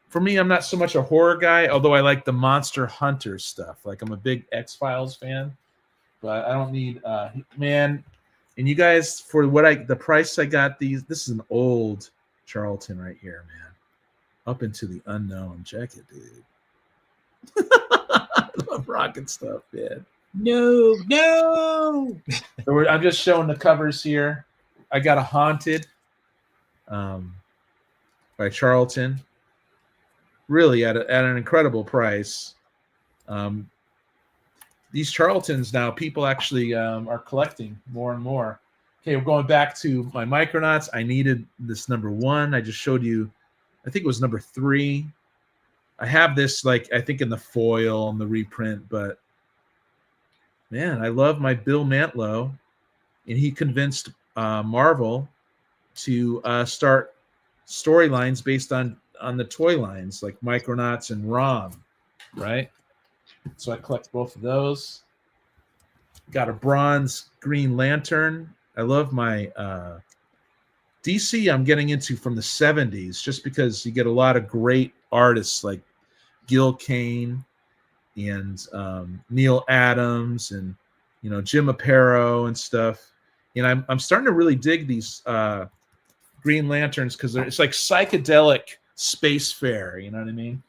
Speaker 2: For me, I'm not so much a horror guy, although I like the Monster Hunter stuff. Like I'm a big X-Files fan, but I don't need man. And you guys, for the price I got these, this is an old Charlton right here, man. Up into the unknown. Check it, dude. I love rocket stuff, man.
Speaker 1: No.
Speaker 2: So I'm just showing the covers here. I got a Haunted by Charlton. Really at an incredible price. These Charltons now, people actually are collecting more and more. Okay, we're going back to my Micronauts. I needed this number 1. I just showed you, I think it was number 3. I have this, like, I think in the foil and the reprint, but man, I love my Bill Mantlo, and he convinced Marvel to start storylines based on the toy lines, like Micronauts and ROM, right? So I collect both of those. Got a bronze Green Lantern. I love my DC I'm getting into from the 70s just because you get a lot of great artists like Gil Kane and Neil Adams and Jim Aparo and stuff. And I'm starting to really dig these Green Lanterns because it's like psychedelic space fair. You know what I mean?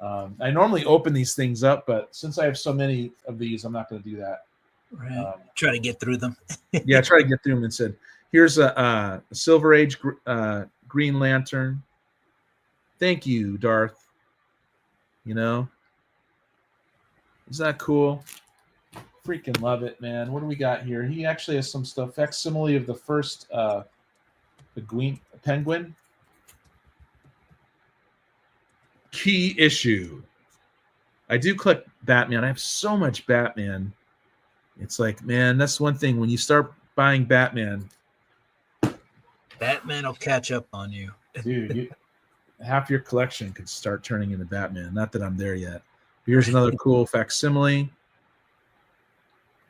Speaker 2: I normally open these things up, but since I have so many of these, I'm not going to do that.
Speaker 1: Right. Try to get through them.
Speaker 2: Yeah, try to get through them and said, here's a Silver Age Green Lantern. Thank you, Darth. Isn't that cool? Freaking love it, man. What do we got here? He actually has some stuff. Facsimile of the first the Penguin. Key issue. I do collect Batman. I have so much Batman. It's like, man, that's one thing. When you start buying Batman
Speaker 1: will catch up on you.
Speaker 2: Dude, half your collection could start turning into Batman. Not that I'm there yet. Here's another cool facsimile.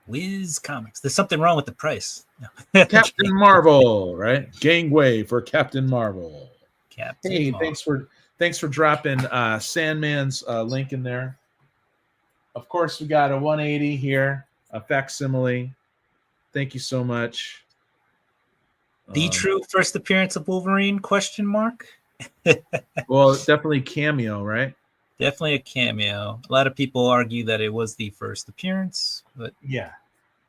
Speaker 1: Wiz Comics. There's something wrong with the price.
Speaker 2: No. Captain Marvel, right? Gangway for Captain Marvel.
Speaker 1: Captain
Speaker 2: Marvel. Thanks for dropping Sandman's link in there. Of course, we got a 180 here, a facsimile. Thank you so much.
Speaker 1: The true first appearance of Wolverine? ?
Speaker 2: Well, definitely cameo, right?
Speaker 1: Definitely a cameo. A lot of people argue that it was the first appearance, but
Speaker 2: yeah,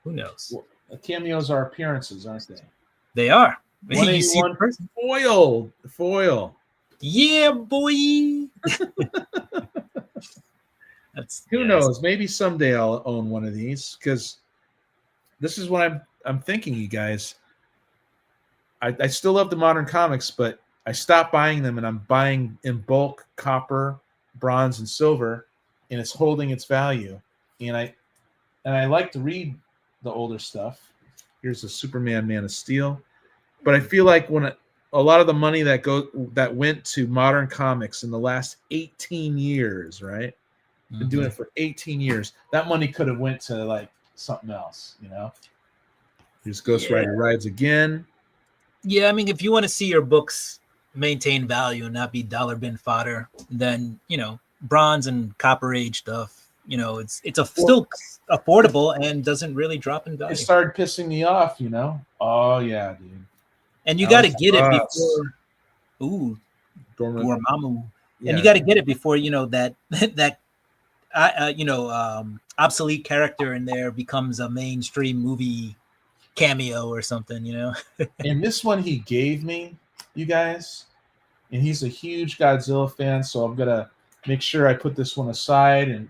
Speaker 1: who knows?
Speaker 2: Well, cameos are appearances, aren't they?
Speaker 1: They are.
Speaker 2: 181 foil.
Speaker 1: Yeah, boy.
Speaker 2: Who knows? Maybe someday I'll own one of these because this is what I'm thinking, you guys. I still love the modern comics, but I stopped buying them and I'm buying in bulk copper, bronze, and silver, and it's holding its value. And I like to read the older stuff. Here's a Superman Man of Steel. But I feel like when a lot of the money that went to modern comics in the last 18 years, right? Been doing it for 18 years. That money could have went to like something else, Here's Ghost Rider Rides Again.
Speaker 1: Yeah, I mean, if you want to see your books maintain value and not be dollar bin fodder, then bronze and copper age stuff, it's still affordable and doesn't really drop in value.
Speaker 2: It started pissing me off, Oh yeah, dude.
Speaker 1: And you got to get it before. Ooh, Dormammu. Yeah. And you got to get it before that obsolete character in there becomes a mainstream movie cameo or something,
Speaker 2: And this one he gave me, you guys, and he's a huge Godzilla fan, so I'm gonna make sure I put this one aside and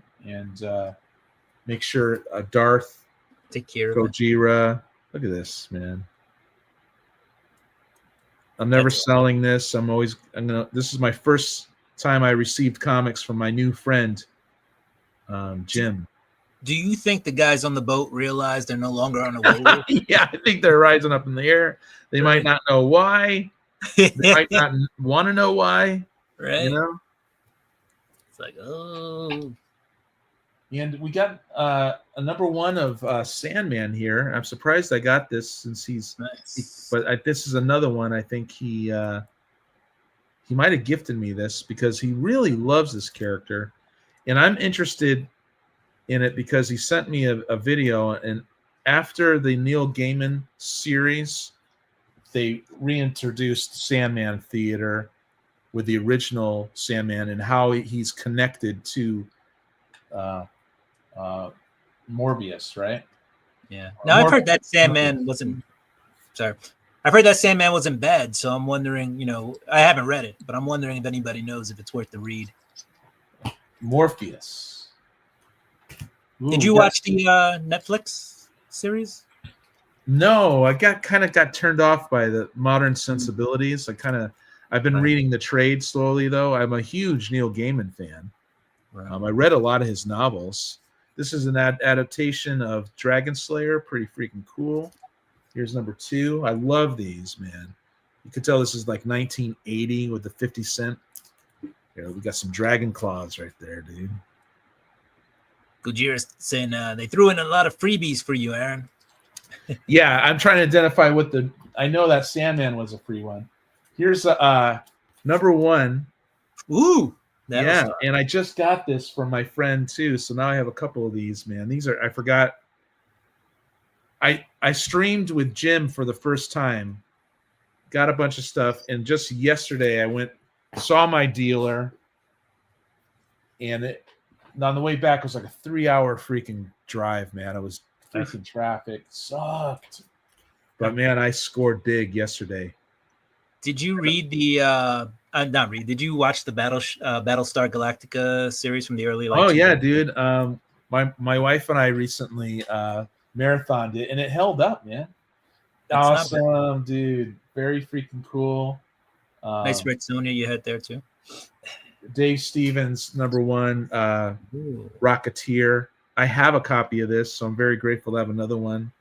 Speaker 2: make sure Darth,
Speaker 1: take care of
Speaker 2: Gojira. Look at this, man. I'm never selling this. This is my first time I received comics from my new friend, Jim.
Speaker 1: Do you think the guys on the boat realize they're no longer on a wave?
Speaker 2: Yeah, I think they're rising up in the air. They might not know why. They might not want to know why.
Speaker 1: Right?
Speaker 2: You know.
Speaker 1: It's like, oh.
Speaker 2: And we got a number one of Sandman here. I'm surprised I got this since
Speaker 1: Nice.
Speaker 2: this is another one. I think he might have gifted me this because he really loves this character, and I'm interested in it because he sent me a video, and after the Neil Gaiman series, they reintroduced Sandman Theater with the original Sandman and how he's connected to Morbius, right?
Speaker 1: Yeah. Now I've heard that Sandman wasn't. Sorry, I've heard that Sandman wasn't bad. So I'm wondering. You know, I haven't read it, but I'm wondering if anybody knows if it's worth the read.
Speaker 2: Morpheus. Ooh,
Speaker 1: Did you watch the Netflix series?
Speaker 2: No, I got turned off by the modern sensibilities. I've been reading the trade slowly though. I'm a huge Neil Gaiman fan.
Speaker 1: Right.
Speaker 2: I read a lot of his novels. This is an adaptation of Dragon Slayer. Pretty freaking cool. Here's number 2. I love these, man. You could tell this is like 1980 with the 50 cent. Here, we got some Dragon Claws right there, dude.
Speaker 1: Gojira's saying they threw in a lot of freebies for you, Aaron.
Speaker 2: Yeah, I'm trying to identify what I know that Sandman was a free one. Here's number 1.
Speaker 1: Ooh.
Speaker 2: Yeah, and I just got this from my friend too, so now I have a couple of these, man. These are, I forgot. I streamed with Jim for the first time, got a bunch of stuff, and just yesterday I saw my dealer, and on the way back it was like a 3-hour freaking drive, man. It was freaking traffic, sucked. But man, I scored big yesterday.
Speaker 1: Did you read the did you watch the Battlestar Galactica series from the early
Speaker 2: yeah, dude. My wife and I recently marathoned it, and it held up, man. That's awesome, dude. Very freaking cool.
Speaker 1: Nice Red Sonja you had there too.
Speaker 2: Dave Stevens, number 1, Rocketeer. I have a copy of this, so I'm very grateful to have another one.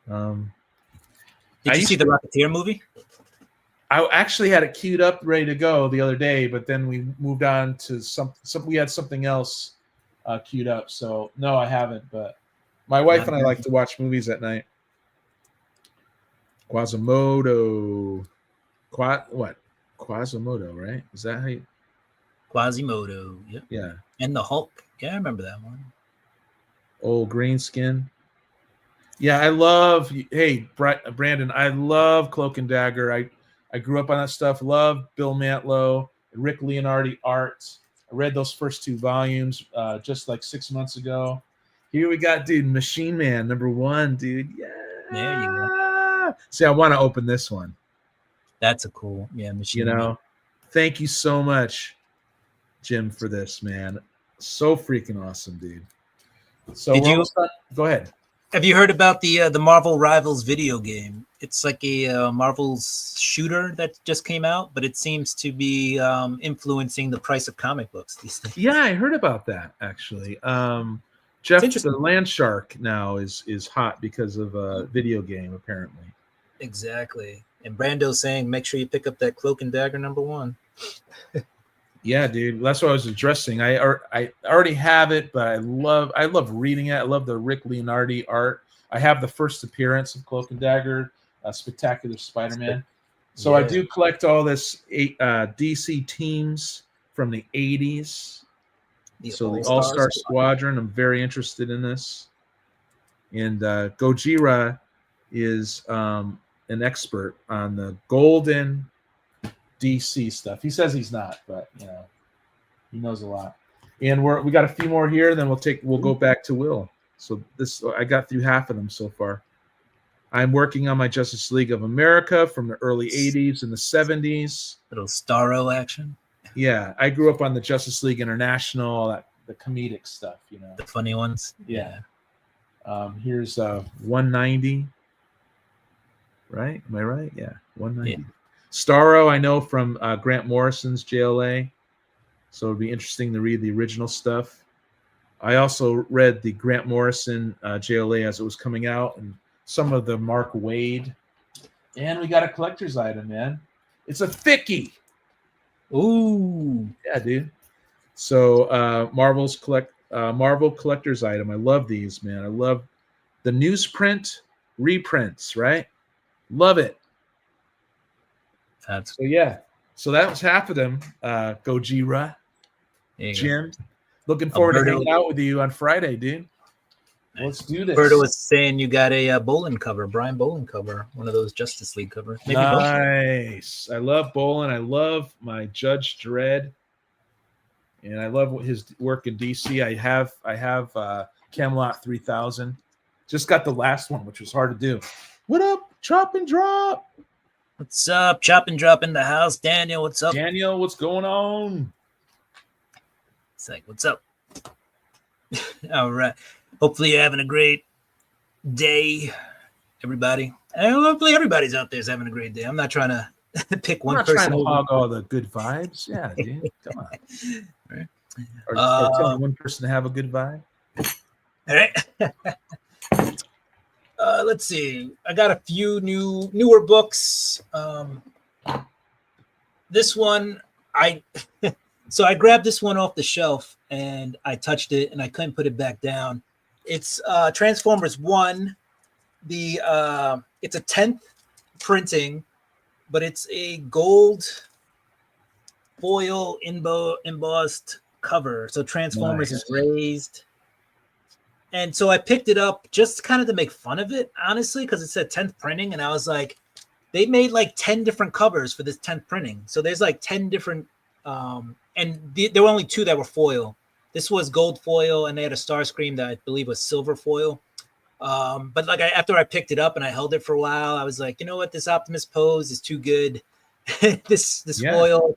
Speaker 3: Did you see the Rocketeer movie?
Speaker 2: I actually had it queued up, ready to go the other day, but then we moved on to we had something else queued up. So no, I haven't. But my wife and I like to watch movies at night. Quasimodo, Quasimodo, right? Is that how you?
Speaker 3: Quasimodo. Yep.
Speaker 2: Yeah.
Speaker 3: And the Hulk. Yeah, I remember that one.
Speaker 2: Old Greenskin. Yeah, I love. Hey, Brandon, I love Cloak and Dagger. I grew up on that stuff. Love Bill Mantlo, Rick Leonardi art. I read those first 2 volumes just like 6 months ago. Here we got, dude, Machine Man #1, dude. Yeah.
Speaker 3: There you go.
Speaker 2: See, I want to open this one.
Speaker 3: That's a cool, Machine
Speaker 2: Man.
Speaker 3: Man.
Speaker 2: Thank you so much, Jim, for this, man. So freaking awesome, dude. So go ahead.
Speaker 3: Have you heard about the Marvel Rivals video game? It's like a Marvel's shooter that just came out, but it seems to be influencing the price of comic books these days.
Speaker 2: Yeah, I heard about that actually. Jeff the Land Shark now is hot because of a video game, apparently.
Speaker 3: Exactly. And Brando's saying, make sure you pick up that Cloak and Dagger #1.
Speaker 2: Yeah, dude. That's what I was addressing. I already have it, but I love reading it. I love the Rick Leonardi art. I have the first appearance of Cloak and Dagger, Spectacular Spider-Man. So I do collect all this DC teams from the 80s. The All-Star Squadron. I'm very interested in this. And Gojira is an expert on the golden DC stuff. He says he's not, but he knows a lot. And we got a few more here, then we'll go back to Will. So I got through half of them so far. I'm working on my Justice League of America from the early 80s and the 70s.
Speaker 3: Little Starro action.
Speaker 2: Yeah, I grew up on the Justice League International, all that, the comedic stuff,
Speaker 3: The funny ones.
Speaker 2: Yeah. Here's 190. Right? Am I right? Yeah, 190. Yeah. Starro, I know from Grant Morrison's JLA, so it'd be interesting to read the original stuff. I also read the Grant Morrison JLA as it was coming out, and some of the Mark Wade. And we got a collector's item, man. It's a thickie.
Speaker 1: Ooh.
Speaker 2: Yeah, dude. So Marvel collector's item. I love these, man. I love the newsprint reprints, right? Love it.
Speaker 1: That's
Speaker 2: So yeah. So that was half of them. Gojira. Jim. Looking forward to hanging out with you on Friday, dude. Let's do this.
Speaker 1: Berto was saying you got a Bolin cover, Brian Bolin cover, one of those Justice League covers. Maybe
Speaker 2: nice. I love Bolin. I love my Judge Dredd, and I love his work in DC. I have Camelot 3000. Just got the last one, which was hard to do. What up, Chop and Drop?
Speaker 1: What's up, Chop and Drop in the house? Daniel, what's up?
Speaker 2: Daniel, what's going on?
Speaker 1: It's like, what's up? All right. Hopefully you're having a great day, everybody. And hopefully everybody's out there is having a great day. I'm not trying to pick one person.
Speaker 2: Trying to hog all the good vibes. Yeah, dude. Come on.
Speaker 1: Right.
Speaker 2: Or telling one person to have a good vibe.
Speaker 1: All right. Let's see. I got a few newer books. This one, so I grabbed this one off the shelf and I touched it and I couldn't put it back down. It's Transformers 1. It's a 10th printing, but it's a gold foil embossed cover. So Transformers is raised. And so I picked it up just kind of to make fun of it, honestly, because it said 10th printing. And I was like, they made like 10 different covers for this 10th printing. So there's like 10 different, and there were only 2 that were foil. This was gold foil, and they had a Starscream that I believe was silver foil. But like after I picked it up and I held it for a while, I was like, you know what? This Optimus pose is too good. this foil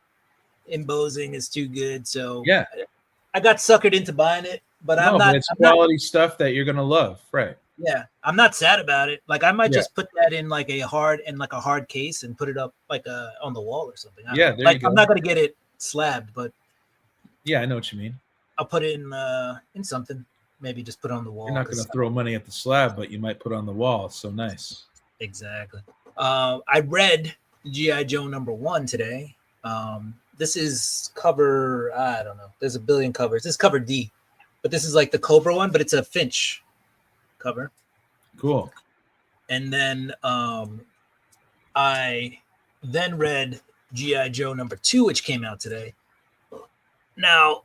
Speaker 1: embossing is too good. So
Speaker 2: yeah,
Speaker 1: I got suckered into buying it. But
Speaker 2: it's quality stuff that you're gonna love, right?
Speaker 1: Yeah, I'm not sad about it. Like I might just put that in like a hard case and put it up like on the wall or something. Like I'm not gonna get it slabbed, but
Speaker 2: yeah, I know what you mean.
Speaker 1: I'll put it in something. Maybe just put it on the wall.
Speaker 2: You're not gonna throw money at the slab, but you might put it on the wall. It's so nice.
Speaker 1: Exactly. I read G.I. Joe #1 today. This is cover. I don't know. There's a billion covers. This is cover D. But this is like the Cobra one, but it's a Finch cover.
Speaker 2: Cool.
Speaker 1: And then I then read G.I. Joe #2, which came out today. Now,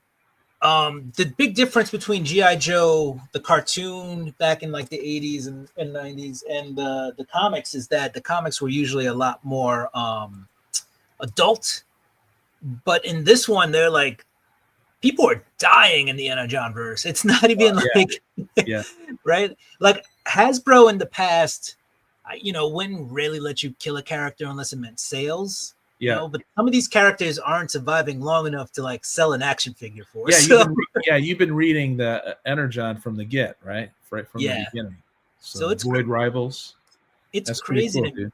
Speaker 1: the big difference between G.I. Joe, the cartoon back in like the 80s and 90s, and the comics is that the comics were usually a lot more adult. But in this one, they're like, people are dying in the Energon verse. It's not even right? Like Hasbro in the past, wouldn't really let you kill a character unless it meant sales.
Speaker 2: Yeah.
Speaker 1: You know? But some of these characters aren't surviving long enough to like sell an action figure for.
Speaker 2: Yeah, you've been reading the Energon from the get, right? Right from the beginning. So it's Void Rivals.
Speaker 1: It's crazy. Cool,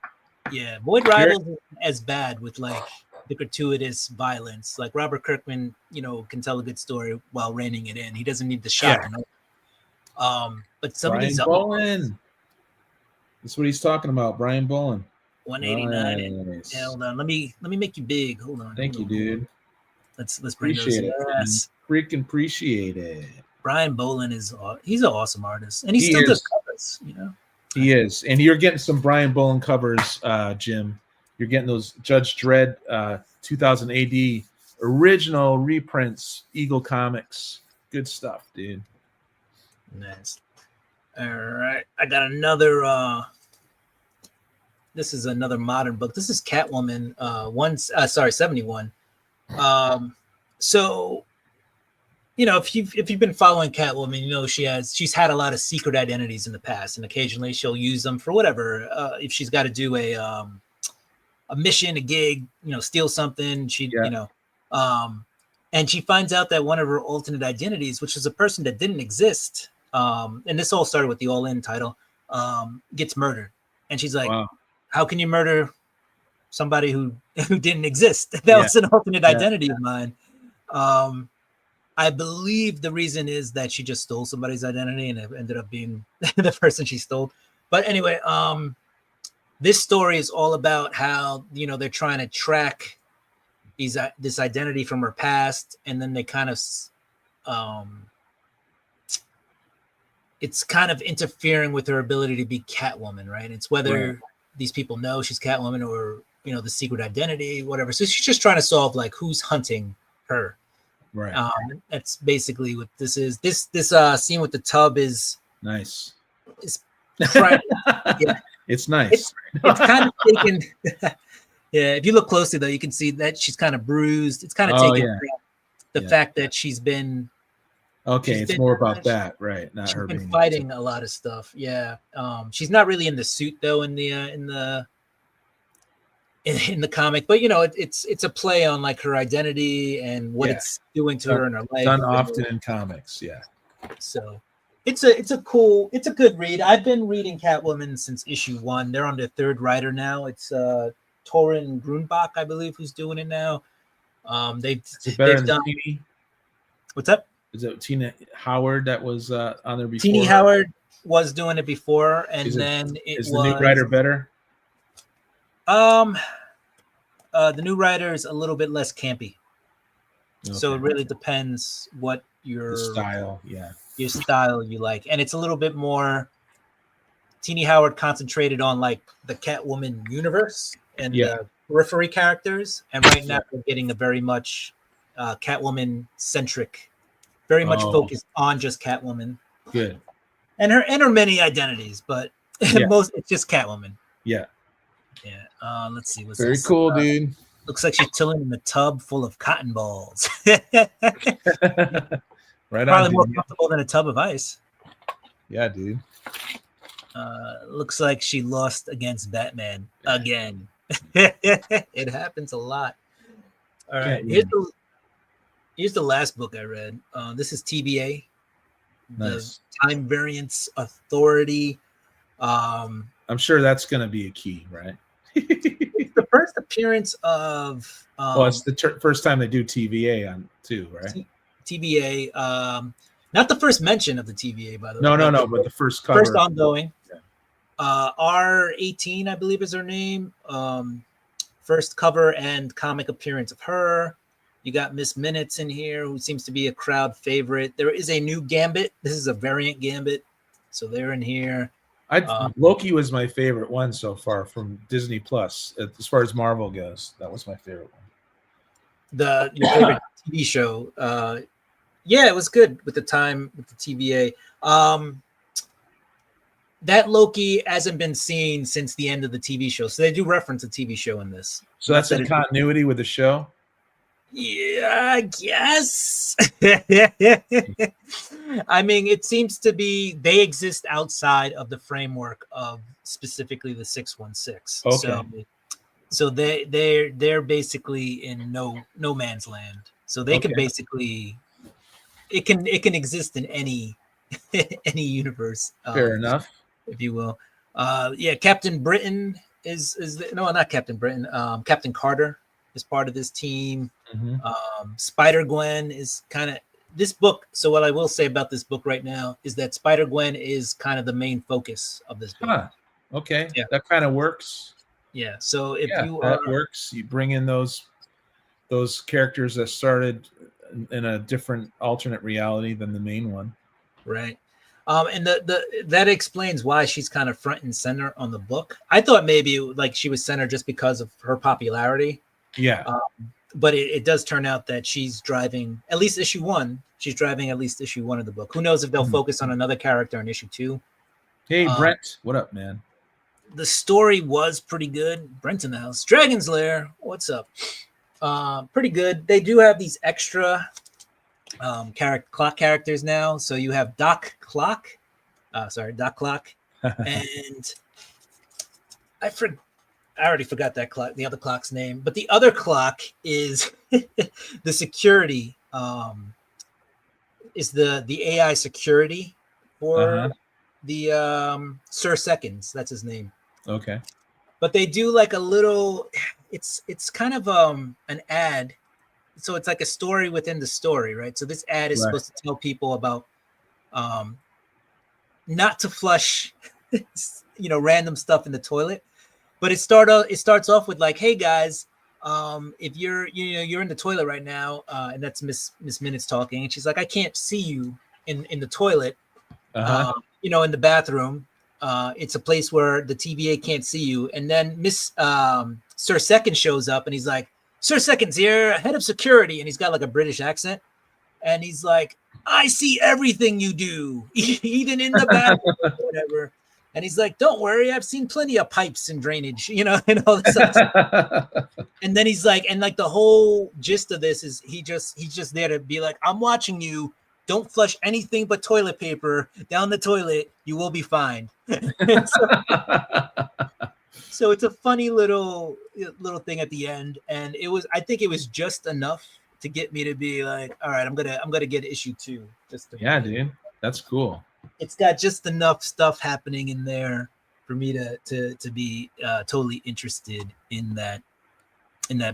Speaker 1: yeah, Void Rivals is as bad with like the gratuitous violence. Like Robert Kirkman, can tell a good story while reining it in. He doesn't need the shot. But some
Speaker 2: Brian
Speaker 1: of these
Speaker 2: Bolin. That's what he's talking about. Brian Bolin.
Speaker 1: 189.
Speaker 2: Nice.
Speaker 1: Hold on. Let me make you big. Hold on.
Speaker 2: Thank you, dude.
Speaker 1: Let's bring
Speaker 2: appreciate
Speaker 1: those.
Speaker 2: it.
Speaker 1: Yes.
Speaker 2: Freaking appreciate it.
Speaker 1: Brian Bolin he's an awesome artist, and he still does covers.
Speaker 2: He is, and you're getting some Brian Bolin covers, Jim. You're getting those Judge Dredd 2000 AD original reprints, Eagle Comics. Good stuff, dude.
Speaker 1: Nice. All right. I got another this is another modern book. This is Catwoman 71. So if you've been following Catwoman, she's had a lot of secret identities in the past, and occasionally she'll use them for whatever. If she's got to do a mission, a gig, steal something, and she finds out that one of her alternate identities, which is a person that didn't exist, and this all started with the All In title, gets murdered. And she's like, wow. How can you murder somebody who didn't exist? That was an alternate identity of mine.
Speaker 3: I believe the reason is that she just stole somebody's identity and it ended up being the person she stole. But anyway, this story is all about how, you know, they're trying to track this identity from her past, and then they kind of it's kind of interfering with her ability to be Catwoman, right? It's whether these people know she's Catwoman or, you know, the secret identity, whatever. So she's just trying to solve like who's hunting her.
Speaker 2: Right.
Speaker 3: That's basically what this is. This scene with the tub is
Speaker 2: Nice.
Speaker 3: Yeah.
Speaker 2: It's nice.
Speaker 3: It's kind of taken. Yeah, if you look closely though, you can see that she's kind of bruised. It's kind of taken the fact that she's been.
Speaker 2: It's more about that, right? Not
Speaker 3: she's
Speaker 2: her
Speaker 3: been
Speaker 2: being
Speaker 3: fighting a lot of stuff. Yeah, she's not really in the suit though in the comic, but you know, it's a play on like her identity and what it's doing to her in her life.
Speaker 2: Done often in comics, yeah.
Speaker 3: So it's a good read. I've been reading Catwoman since issue 1. They're on their 3rd writer now. It's Torin Grunbach, I believe, who's doing it now. They've done.
Speaker 2: Tini?
Speaker 3: What's up?
Speaker 2: Is it Tina Howard that was on there before?
Speaker 3: Tini Howard was doing it before, and then
Speaker 2: is the new writer better?
Speaker 3: The new writer is a little bit less campy. Okay. So it really depends what your
Speaker 2: style
Speaker 3: you like, and it's a little bit more. Tini Howard concentrated on like the Catwoman universe and the periphery characters, and right now we're getting a very much Catwoman centric, very much focused on just Catwoman.
Speaker 2: Good.
Speaker 3: And her many identities, but most it's just Catwoman.
Speaker 2: Yeah.
Speaker 3: Yeah. Let's see. What's
Speaker 2: very
Speaker 3: this?
Speaker 2: cool, dude.
Speaker 3: Looks like she's chilling in the tub full of cotton balls.
Speaker 2: Right.
Speaker 3: Probably more comfortable than a tub of ice.
Speaker 2: Yeah, dude.
Speaker 3: Looks like she lost against Batman again. It happens a lot. All right. Here's the last book I read. This is TVA.
Speaker 2: Nice.
Speaker 3: The Time Variance Authority.
Speaker 2: I'm sure that's going to be a key, right?
Speaker 3: It's the first appearance of.
Speaker 2: It's the first time they do TVA on too, right?
Speaker 3: TVA. Not the first mention of the TVA, by the way.
Speaker 2: No, but the first cover.
Speaker 3: First ongoing. Yeah. R18, I believe, is her name. First cover and comic appearance of her. You got Miss Minutes in here, who seems to be a crowd favorite. There is a new Gambit. This is a variant Gambit, so they're in here.
Speaker 2: Loki was my favorite one so far from Disney Plus. As far as Marvel goes, that was my favorite one.
Speaker 3: Your favorite TV show? Yeah, it was good with the TVA. That Loki hasn't been seen since the end of the TV show, so they do reference a TV show in this.
Speaker 2: So that's in continuity with the show?
Speaker 3: Yeah, I guess. I mean, it seems to be they exist outside of the framework of specifically the 616.
Speaker 2: Okay.
Speaker 3: So they're basically in no man's land. So they can basically it can exist in any universe.
Speaker 2: Fair enough,
Speaker 3: if you will. Captain Britain not Captain Britain. Captain Carter is part of this team.
Speaker 2: Mm-hmm.
Speaker 3: Spider-Gwen is kind of this book. So what I will say about this book right now is that Spider-Gwen is kind of the main focus of this book.
Speaker 2: Huh. Okay. Yeah. That kind of works.
Speaker 3: Yeah. So if
Speaker 2: that works, you bring in those characters that started in a different alternate reality than the main one.
Speaker 3: Right. And that explains why she's kind of front and center on the book. I thought maybe like she was center just because of her popularity.
Speaker 2: Yeah.
Speaker 3: But it does turn out that she's driving at least issue 1. She's driving at least issue 1 of the book. Who knows if they'll focus on another character in issue 2.
Speaker 2: Hey, Brent. What up, man?
Speaker 3: The story was pretty good. Brent's in the house. Dragon's Lair. What's up? Pretty good. They do have these extra clock characters now. So you have Doc Clock. Doc Clock. And I already forgot that clock, the other clock's name, but the other clock is the security, is the AI security for the Sir Seconds. That's his name.
Speaker 2: Okay.
Speaker 3: But they do like a little, it's kind of an ad so it's like a story within the story, right? So this ad is
Speaker 2: Right.
Speaker 3: supposed to tell people about not to flush random stuff in the toilet. But it starts off with like, hey guys, if you're in the toilet right now, and that's Miss Minutes talking, and she's like, I can't see you in the toilet,
Speaker 2: Uh-huh.
Speaker 3: in the bathroom. It's a place where the TVA can't see you. And then Sir Second shows up and he's like, Sir Second's here, head of security, and he's got like a British accent, and he's like, I see everything you do, even in the bathroom, whatever. And he's like, don't worry, I've seen plenty of pipes and drainage, and all this stuff. And then he's like, and like the whole gist of this is he's just there to be like, I'm watching you. Don't flush anything but toilet paper down the toilet. You will be fine. So it's a funny little thing at the end. And I think it was just enough to get me to be like, all right, I'm gonna get issue 2.
Speaker 2: Yeah, dude. That's cool.
Speaker 3: It's got just enough stuff happening in there for me to be totally interested in that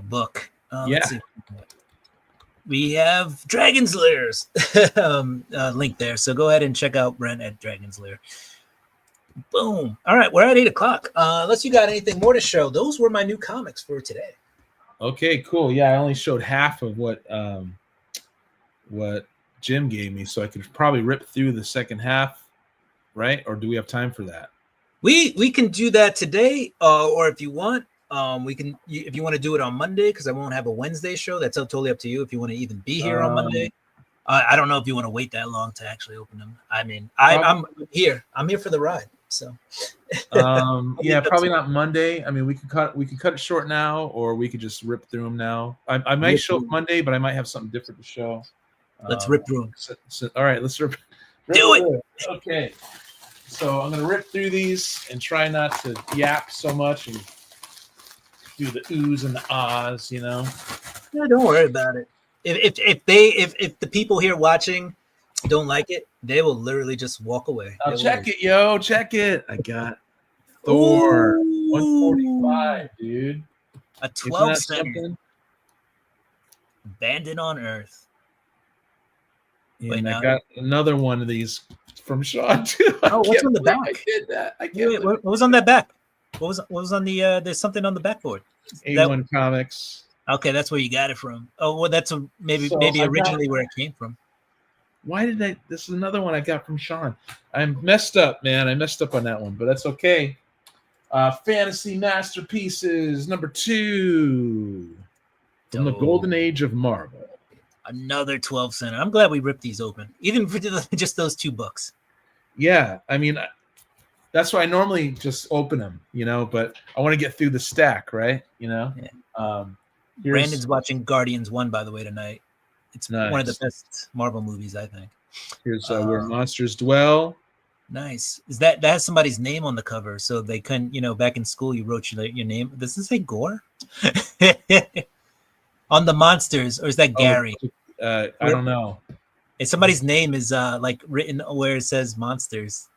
Speaker 3: book. Let's see. We have Dragon's Lairs link there, so go ahead and check out Brent at Dragon's Lair. Boom. All right, we're at 8:00. Unless you got anything more to show, those were my new comics for today.
Speaker 2: Okay, cool. Yeah, I only showed half of what Jim gave me, so I could probably rip through the second half, right? Or do we have time for that?
Speaker 3: We can do that today, or if you want, we can. If you want to do it on Monday, because I won't have a Wednesday show. That's totally up to you. If you want to even be here on Monday, I don't know if you want to wait that long to actually open them. I mean, I'm here. I'm here for the ride. So,
Speaker 2: yeah, probably not Monday. I mean, we could cut it short now, or we could just rip through them now. I might show up Monday, but I might have something different to show.
Speaker 3: Let's rip through them.
Speaker 2: All right, let's rip
Speaker 3: Do it.
Speaker 2: Okay, so I'm gonna rip through these and try not to yap so much and do the oohs and the ahs,
Speaker 3: Yeah, don't worry about it. If the people here watching don't like it, they will literally just walk away.
Speaker 2: Check it, yo. Check it. I got Thor 145, dude.
Speaker 3: A 12 center. Bandit on Earth.
Speaker 2: And I got another one of these from Sean too.
Speaker 3: Oh, what's on the back?
Speaker 2: I did that.
Speaker 3: What was on that back? What was on the there's something on the backboard.
Speaker 2: A1 Comics.
Speaker 3: Okay, that's where you got it from. Oh, well, that's maybe originally where it came from.
Speaker 2: Why did I? This is another one I got from Sean. I'm messed up, man. I messed up on that one, but that's okay. Fantasy Masterpieces number 2 from the Golden Age of Marvel.
Speaker 3: Another 12 center. I'm glad we ripped these open, even for just those 2 books.
Speaker 2: Yeah, I mean, that's why I normally just open them, but I want to get through the stack, right?
Speaker 3: Yeah. Brandon's watching Guardians 1, by the way, tonight. It's one of the best Marvel movies, I think.
Speaker 2: Here's Where Monsters Dwell.
Speaker 3: Nice. Is that has somebody's name on the cover? So they couldn't, back in school, you wrote your name. Does this say Gore? On the monsters, or is that Gary?
Speaker 2: I don't know.
Speaker 3: If somebody's name is like written where it says monsters.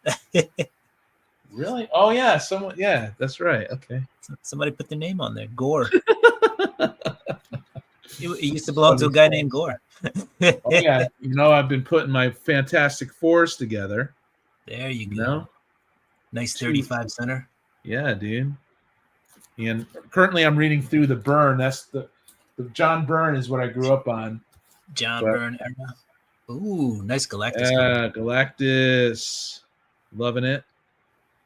Speaker 2: Really? Oh yeah, someone. Yeah, that's right. Okay.
Speaker 3: Somebody put their name on there. Gore. It used to belong to a guy named Gore.
Speaker 2: Oh yeah, I've been putting my Fantastic Fours together.
Speaker 3: There you go. Nice 35 center.
Speaker 2: Yeah, dude. And currently, I'm reading through the Byrne. That's the John Byrne is what I grew up on.
Speaker 3: Byrne era. Ooh, nice Galactus.
Speaker 2: Yeah, Galactus. Loving it.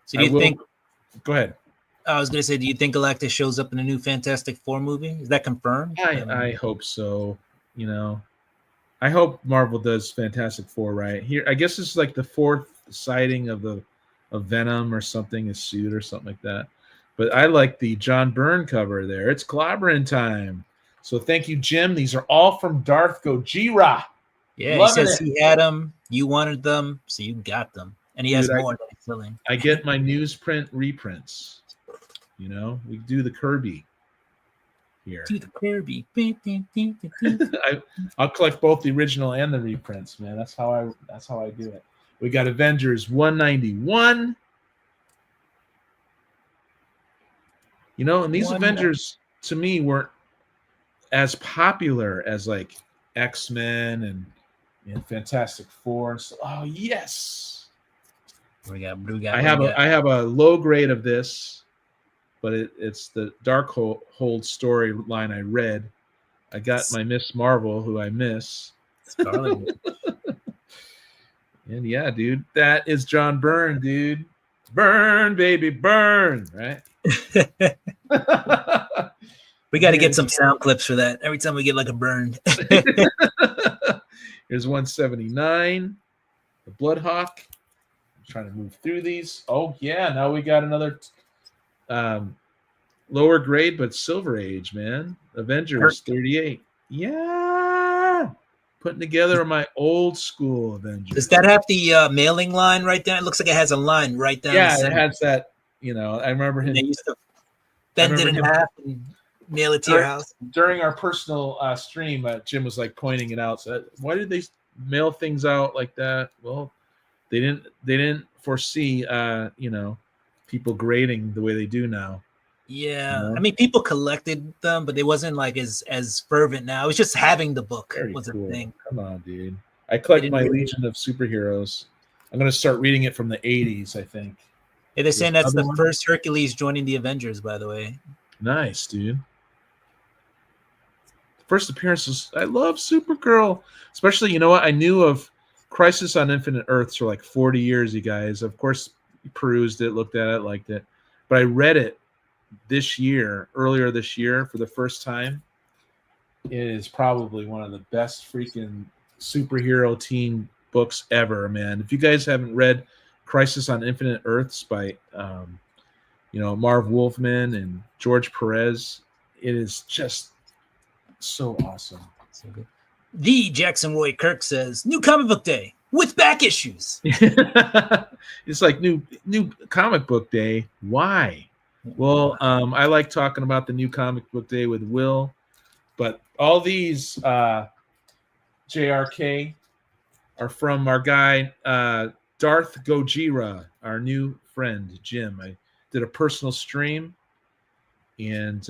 Speaker 3: So do you think?
Speaker 2: Go ahead.
Speaker 3: I was going to say, do you think Galactus shows up in the new Fantastic Four movie? Is that confirmed?
Speaker 2: I hope so. I hope Marvel does Fantastic Four right here. I guess it's like the 4th sighting of Venom or something, a suit or something like that. But I like the John Byrne cover there. It's clobbering time. So thank you, Jim. These are all from Darth Gojira.
Speaker 3: Yeah, Loving he says he had them. You wanted them, so you got them. And he has more than he's filling.
Speaker 2: I get my newsprint reprints. We do the Kirby here.
Speaker 3: Do the Kirby.
Speaker 2: I'll collect both the original and the reprints, man. That's how I do it. We got Avengers 191. And these Avengers to me weren't as popular as like X-Men and Fantastic Four. So, oh yes,
Speaker 3: We got.
Speaker 2: I have a low grade of this, but it's the Darkhold storyline I read. I got my Miss Marvel, who I miss.
Speaker 3: Scarlet Witch.
Speaker 2: And yeah, dude, that is John Byrne, dude. Burn, baby, burn, right?
Speaker 3: We got to get some sound clips for that. Every time we get like a burn.
Speaker 2: Here's 179, the Bloodhawk. I'm trying to move through these. Oh yeah, now we got another lower grade but Silver Age, man. Avengers 38. Yeah, putting together my old school Avengers.
Speaker 3: Does that have the mailing line right there? It looks like it has a line right down.
Speaker 2: Yeah, it has that. You know, I remember him.
Speaker 3: They used to bend it in half and mail it to your house.
Speaker 2: During our personal stream, Jim was like pointing it out. So why did they mail things out like that? Well, they didn't foresee people grading the way they do now.
Speaker 3: Yeah,
Speaker 2: You know?
Speaker 3: I mean, people collected them, but it wasn't like as fervent now. It was just having the book was a thing.
Speaker 2: Come on, dude. I collect my Legion of Superheroes. I'm gonna start reading it from the 80s, I think.
Speaker 3: Yeah, they're saying that's the first Hercules joining the Avengers, by the way.
Speaker 2: Nice, dude. First appearances. I love Supergirl, especially. You know what? I knew of Crisis on Infinite Earths for like 40 years. You guys, of course, perused it, looked at it, liked it, but I read it earlier this year for the first time. It is probably one of the best freaking superhero teen books ever, man. If you guys haven't read Crisis on Infinite Earths by Marv Wolfman and George Perez, it is just so awesome.
Speaker 3: So good. The Jackson Roy Kirk says, "New comic book day with back issues."
Speaker 2: It's like new comic book day. Why? Well, I like talking about the new comic book day with Will, but all these JRK are from our guy Darth Gojira, our new friend Jim. I did a personal stream, and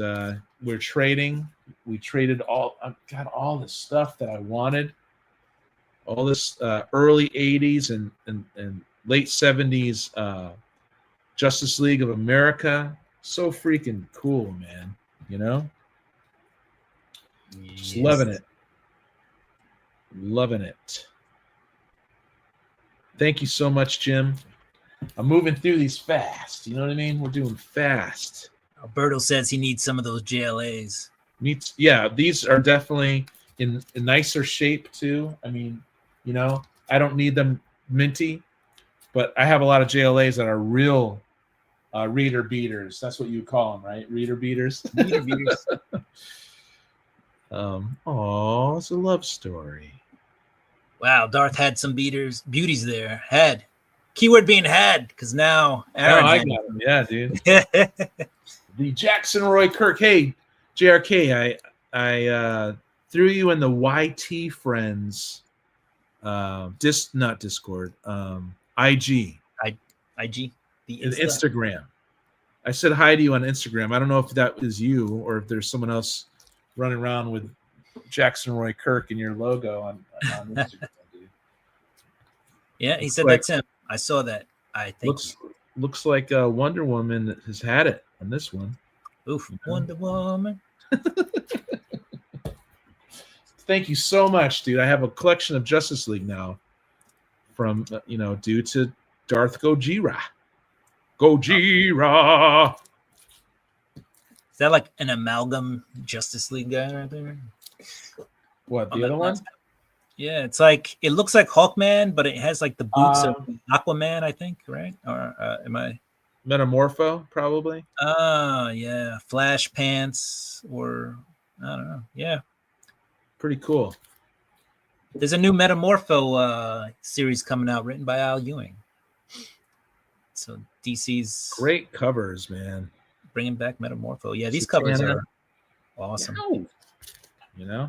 Speaker 2: we're trading. We traded I got all the stuff that I wanted. All this early 80s and late 70s Justice League of America. So freaking cool, man. You know? Just loving it. Loving it. Thank you so much, Jim. I'm moving through these fast. You know what I mean? We're doing fast.
Speaker 3: Alberto says he needs some of those JLAs.
Speaker 2: Yeah, these are definitely in nicer shape too. I mean, I don't need them minty, but I have a lot of JLAs that are real reader beaters. That's what you call them, right? Reader beaters.
Speaker 3: Reader beaters.
Speaker 2: It's a love story.
Speaker 3: Wow, Darth had some beauties there. Had. Keyword being had, because now Aaron.
Speaker 2: I got him. Yeah, dude. The Jackson Roy Kirk. Hey, JRK, I threw you in the YT friends not Discord, IG.
Speaker 3: IG. The
Speaker 2: Instagram. I said hi to you on Instagram. I don't know if that is you or if there's someone else running around with Jackson Roy Kirk in your logo on Instagram, dude.
Speaker 3: Yeah, he said that's him. I saw that. I think
Speaker 2: looks like Wonder Woman has had it on this one.
Speaker 3: Oof, Wonder Woman.
Speaker 2: Thank you so much, dude. I have a collection of Justice League now from due to Darth Gojira. Gojira.
Speaker 3: Is that like an amalgam Justice League guy right there?
Speaker 2: What, the other one?
Speaker 3: Yeah, it's like it looks like Hawkman, but it has like the boots of Aquaman, I think, right? Or am I
Speaker 2: Metamorpho, probably?
Speaker 3: Yeah. Flash pants, or I don't know. Yeah.
Speaker 2: Pretty cool.
Speaker 3: There's a new Metamorpho series coming out written by Al Ewing. So DC's
Speaker 2: great covers, man.
Speaker 3: Bringing back Metamorpho. Yeah, these covers are awesome.
Speaker 2: Yeah.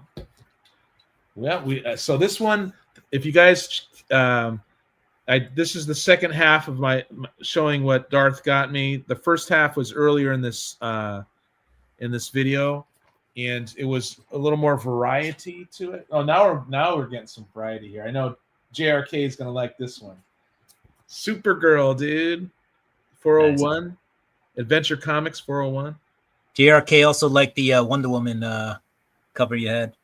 Speaker 2: So this one, if you guys, this is the second half of my showing what Darth got me. The first half was earlier in this video, and it was a little more variety to it. Oh, now we're getting some variety here. I know JRK is gonna like this one. Supergirl, dude. 401. Nice. Adventure Comics 401.
Speaker 3: JRK also liked the Wonder Woman cover you had.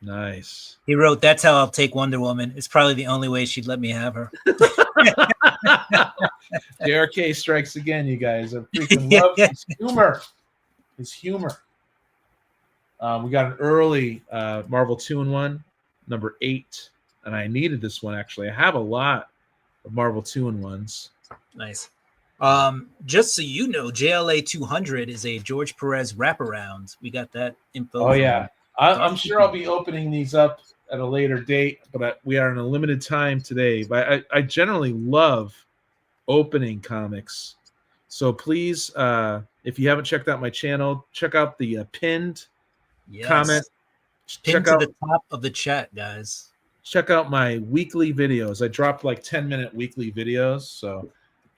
Speaker 2: Nice.
Speaker 3: He wrote, "That's how I'll take Wonder Woman. It's probably the only way she'd let me have her."
Speaker 2: JRK strikes again, you guys. I freaking love his humor. His humor. We got an early Marvel 2-in-1, number 8, and I needed this one actually. I have a lot of Marvel 2-in-1s.
Speaker 3: Nice. Just so you know, JLA 200 is a George Perez wraparound. We got that info.
Speaker 2: Oh yeah, I'm sure I'll be opening these up at a later date, but we are in a limited time today. But I generally love opening comics, so please, if you haven't checked out my channel, check out the pinned comment.
Speaker 3: Pinned to the top of the chat, guys.
Speaker 2: Check out my weekly videos. I dropped like 10-minute weekly videos, so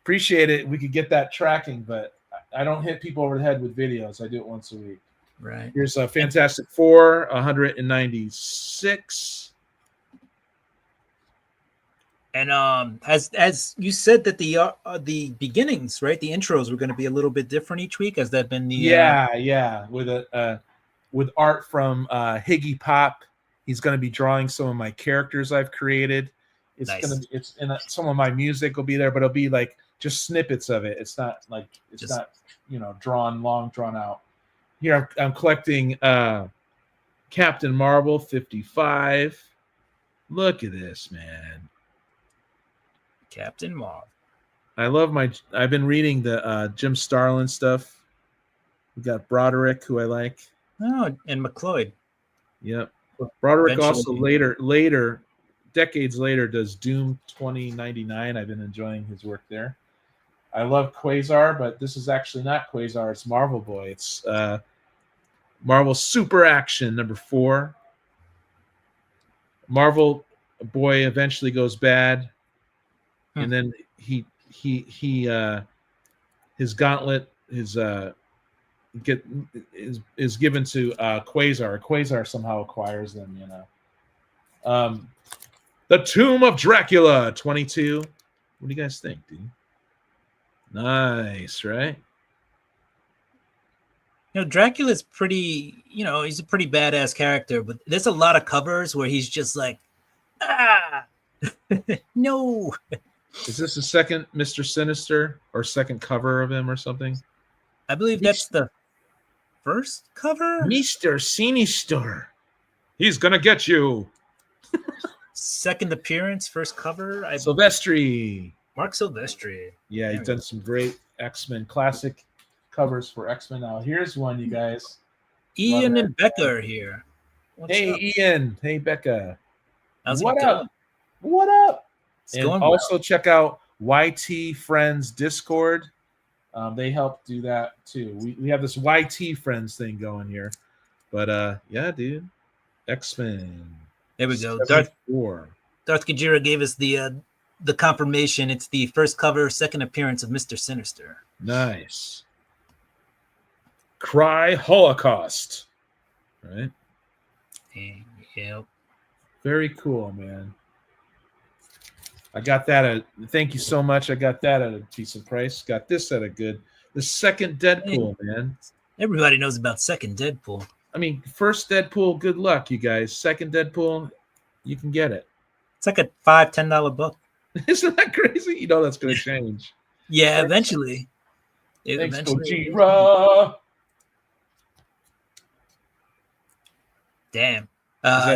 Speaker 2: appreciate it. We could get that tracking, but I don't hit people over the head with videos. I do it once a week.
Speaker 3: Right.
Speaker 2: Here's a Fantastic Four, 196.
Speaker 3: And as you said that the beginnings, right? The intros were going to be a little bit different each week. Has that been the
Speaker 2: yeah with art from Higgy Pop. He's going to be drawing some of my characters I've created. It's
Speaker 3: nice.
Speaker 2: It's in some of my music will be there, but it'll be like just snippets of it. It's not like not drawn out. Here I'm collecting Captain Marvel 55. Look at this, man.
Speaker 3: Captain Marvel.
Speaker 2: I've been reading the Jim Starlin stuff. We got Broderick, who I like.
Speaker 3: Oh, and McLeod.
Speaker 2: Yep. Broderick also later, decades later, does Doom 2099. I've been enjoying his work there. I love Quasar, but this is actually not Quasar. It's Marvel Boy. It's Marvel Super Action number 4. Marvel Boy eventually goes bad, and then his gauntlet is given to Quasar. Quasar somehow acquires them. The Tomb of Dracula 22. What do you guys think, dude? Nice, right?
Speaker 3: Dracula's pretty, he's a pretty badass character, but there's a lot of covers where he's just like, no.
Speaker 2: Is this the second Mr. Sinister or second cover of him or something?
Speaker 3: I believe that's the first cover.
Speaker 2: Mr. Sinister. He's going to get you.
Speaker 3: Second appearance, first cover.
Speaker 2: Silvestri.
Speaker 3: Mark Silvestri.
Speaker 2: Yeah, he's done some great X-Men classic covers for X-Men. Now, here's one, you guys.
Speaker 3: Ian and Becca are here.
Speaker 2: Hey, up? Ian. Hey, Becca.
Speaker 3: What up?
Speaker 2: What up? And also check out YT Friends Discord. They help do that too. We have this YT Friends thing going here. But yeah, dude. X-Men.
Speaker 3: There we go.
Speaker 2: 74.
Speaker 3: Darth Gajira gave us the confirmation. It's the first cover, second appearance of Mr. Sinister.
Speaker 2: Nice. Cry Holocaust. Right?
Speaker 3: Yep.
Speaker 2: Very cool, man. I got that thank you so much. I got that at a decent price. Got this at the second Deadpool, man.
Speaker 3: Everybody knows about second Deadpool.
Speaker 2: I mean, first Deadpool, good luck, you guys. Second Deadpool, you can get it.
Speaker 3: It's like a $5-10 book.
Speaker 2: Isn't that crazy? You know that's going to change.
Speaker 3: Yeah, eventually.
Speaker 2: Thanks, Gojira.
Speaker 3: Damn.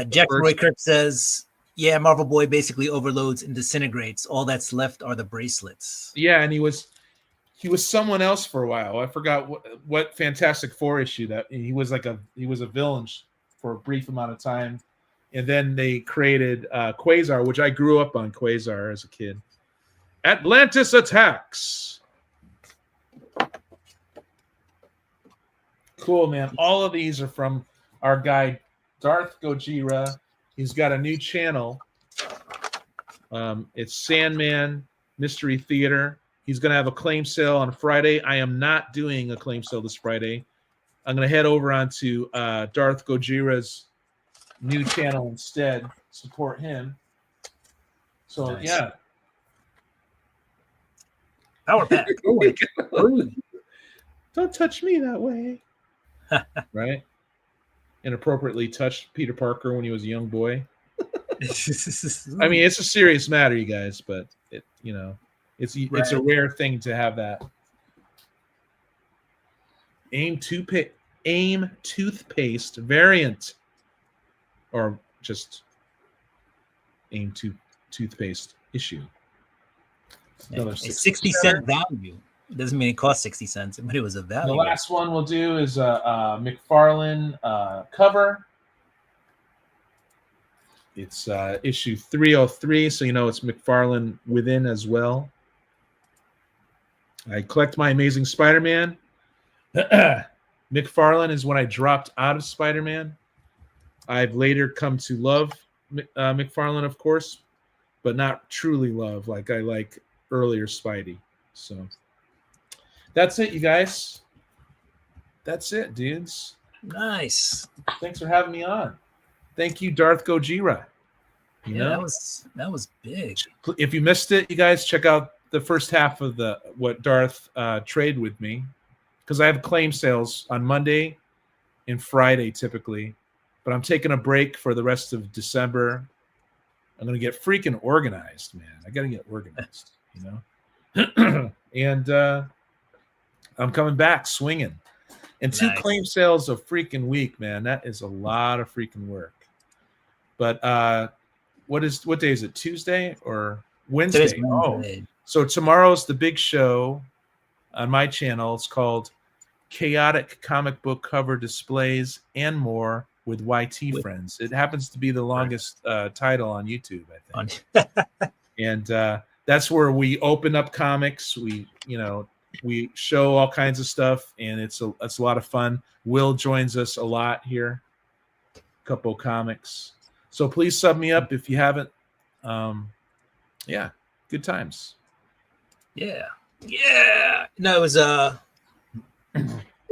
Speaker 3: Jack Roy Kirk says, yeah, Marvel Boy basically overloads and disintegrates. All that's left are the bracelets.
Speaker 2: Yeah, and he was someone else for a while. I forgot what Fantastic Four issue that he was a villain for a brief amount of time. And then they created Quasar, which I grew up on Quasar as a kid. Atlantis Attacks. Cool, man. All of these are from our guy, Darth Gojira. He's got a new channel. It's Sandman Mystery Theater. He's going to have a claim sale on Friday. I am not doing a claim sale this Friday. I'm gonna head over onto Darth Gojira's new channel instead. Support him. So
Speaker 3: Nice.
Speaker 2: yeah.
Speaker 3: Power pack. Ooh.
Speaker 2: Don't touch me that way. Right? Inappropriately touched Peter Parker when he was a young boy. I mean, it's a serious matter, you guys, but it's a rare thing to have that. AIM toothpaste variant, or just AIM toothpaste issue.
Speaker 3: A 60-cent value. It doesn't mean it cost 60 cents, but it was a value.
Speaker 2: The last one we'll do is a McFarlane cover. It's issue 303, so you know it's McFarlane within as well. I collect my Amazing Spider-Man. McFarlane is when I dropped out of Spider-Man. I've later come to love McFarlane, of course, but not truly love like I like earlier Spidey. So that's it, you guys. That's it, dudes.
Speaker 3: Nice.
Speaker 2: Thanks for having me on. Thank you, Darth Gojira.
Speaker 3: That was big.
Speaker 2: If you missed it, you guys check out the first half of what Darth traded with me, because I have claim sales on Monday and Friday typically, but I'm taking a break for the rest of December. I'm gonna get freaking organized, man. I gotta get organized, and I'm coming back swinging. And 2 claim sales a freaking week, man. That is a lot of freaking work. But what day is it? Tuesday or Wednesday? Oh, so tomorrow's the big show on my channel. It's called Chaotic Comic Book Cover Displays and More with YT Friends. It happens to be the longest title on YouTube, I think. And that's where we open up comics. We show all kinds of stuff, and it's a lot of fun. Will joins us a lot here. A couple of comics. So please sub me up if you haven't. Yeah, good times.
Speaker 3: Yeah. No, it was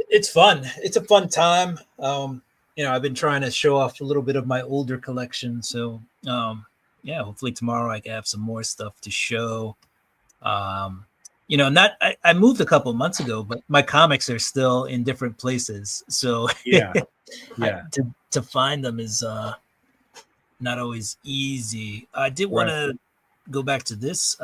Speaker 3: it's fun. It's a fun time. I've been trying to show off a little bit of my older collection. So hopefully tomorrow I can have some more stuff to show. I moved a couple of months ago, but my comics are still in different places. So
Speaker 2: yeah.
Speaker 3: To find them is not always easy. I did want to go back to this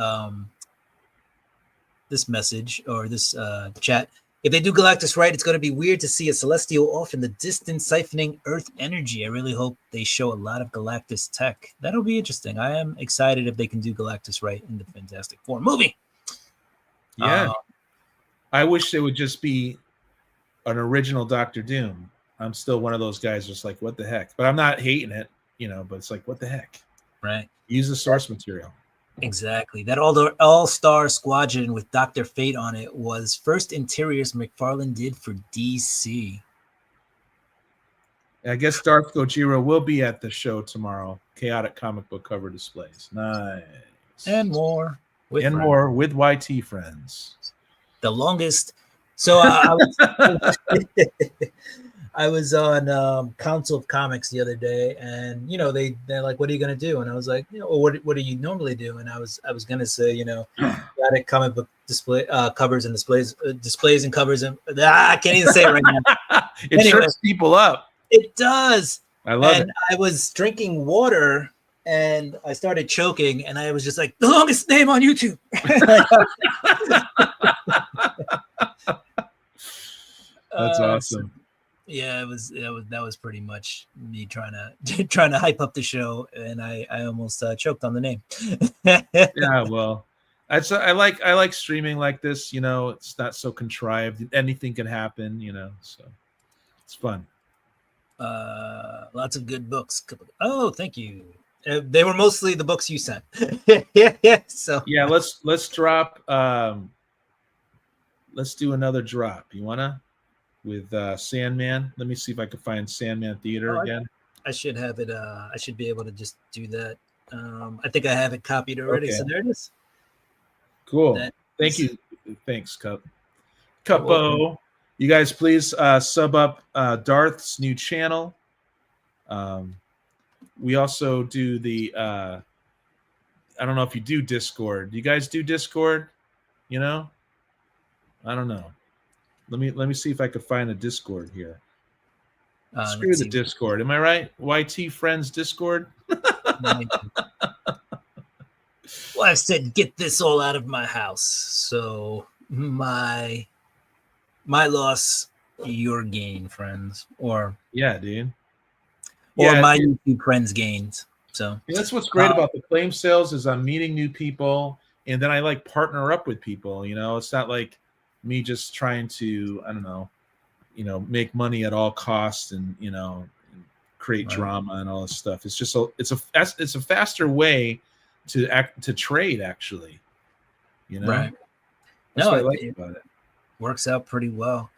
Speaker 3: this message or this chat. If they do Galactus right, it's going to be weird to see a Celestial off in the distance siphoning Earth energy. I really hope they show a lot of Galactus tech. That'll be interesting. I am excited if they can do Galactus right in the Fantastic Four movie.
Speaker 2: Yeah. I wish it would just be an original Doctor Doom. I'm still one of those guys just like, what the heck? But I'm not hating it, but it's like, what the heck?
Speaker 3: Right.
Speaker 2: Use the source material.
Speaker 3: Exactly. That all-star squadron with Dr. Fate on it was first interiors McFarlane did for DC.
Speaker 2: I guess Darth Gojira will be at the show tomorrow. Chaotic Comic Book Cover Displays. Nice.
Speaker 3: And more.
Speaker 2: More with YT Friends.
Speaker 3: The longest. So I was on Council of Comics the other day, and they're like, "What are you gonna do?" And I was like, what do you normally do?" And I was gonna say, Chaotic Comic Book display covers and displays and covers and I can't even say it right now.
Speaker 2: It trips people up.
Speaker 3: It does.
Speaker 2: I love it.
Speaker 3: I was drinking water and I started choking, and I was just like, the longest name on YouTube.
Speaker 2: That's awesome.
Speaker 3: Yeah, that was pretty much me trying to hype up the show, and I almost choked on the name.
Speaker 2: Yeah, well, I like streaming like this. It's not so contrived. Anything can happen. So it's fun.
Speaker 3: Lots of good books. Oh, thank you. They were mostly the books you sent. Yeah. So
Speaker 2: yeah, let's drop. Let's do another drop. You wanna? With Sandman. Let me see if I can find Sandman Theater again.
Speaker 3: I should have it. I should be able to just do that. I think I have it copied already. Okay. So there it is.
Speaker 2: Cool. Thank you. Thanks, Cup. Cupo. You guys, please sub up Darth's new channel. We also do the. I don't know if you do Discord. Do you guys do Discord? You know, I don't know. Let me see if I could find a Discord here. Screw the Discord. Am I right? YT Friends Discord.
Speaker 3: Well, I said, get this all out of my house. So my loss, your gain, friends. Or
Speaker 2: yeah, dude.
Speaker 3: Or my YouTube friends gains. So
Speaker 2: that's what's great about the claim sales is I'm meeting new people, and then I like partner up with people. You know, it's not like me just trying to, I don't know, make money at all costs and create drama and all this stuff. It's just it's a faster way to trade, actually.
Speaker 3: Right.
Speaker 2: That's what I like about it.
Speaker 3: Works out pretty well.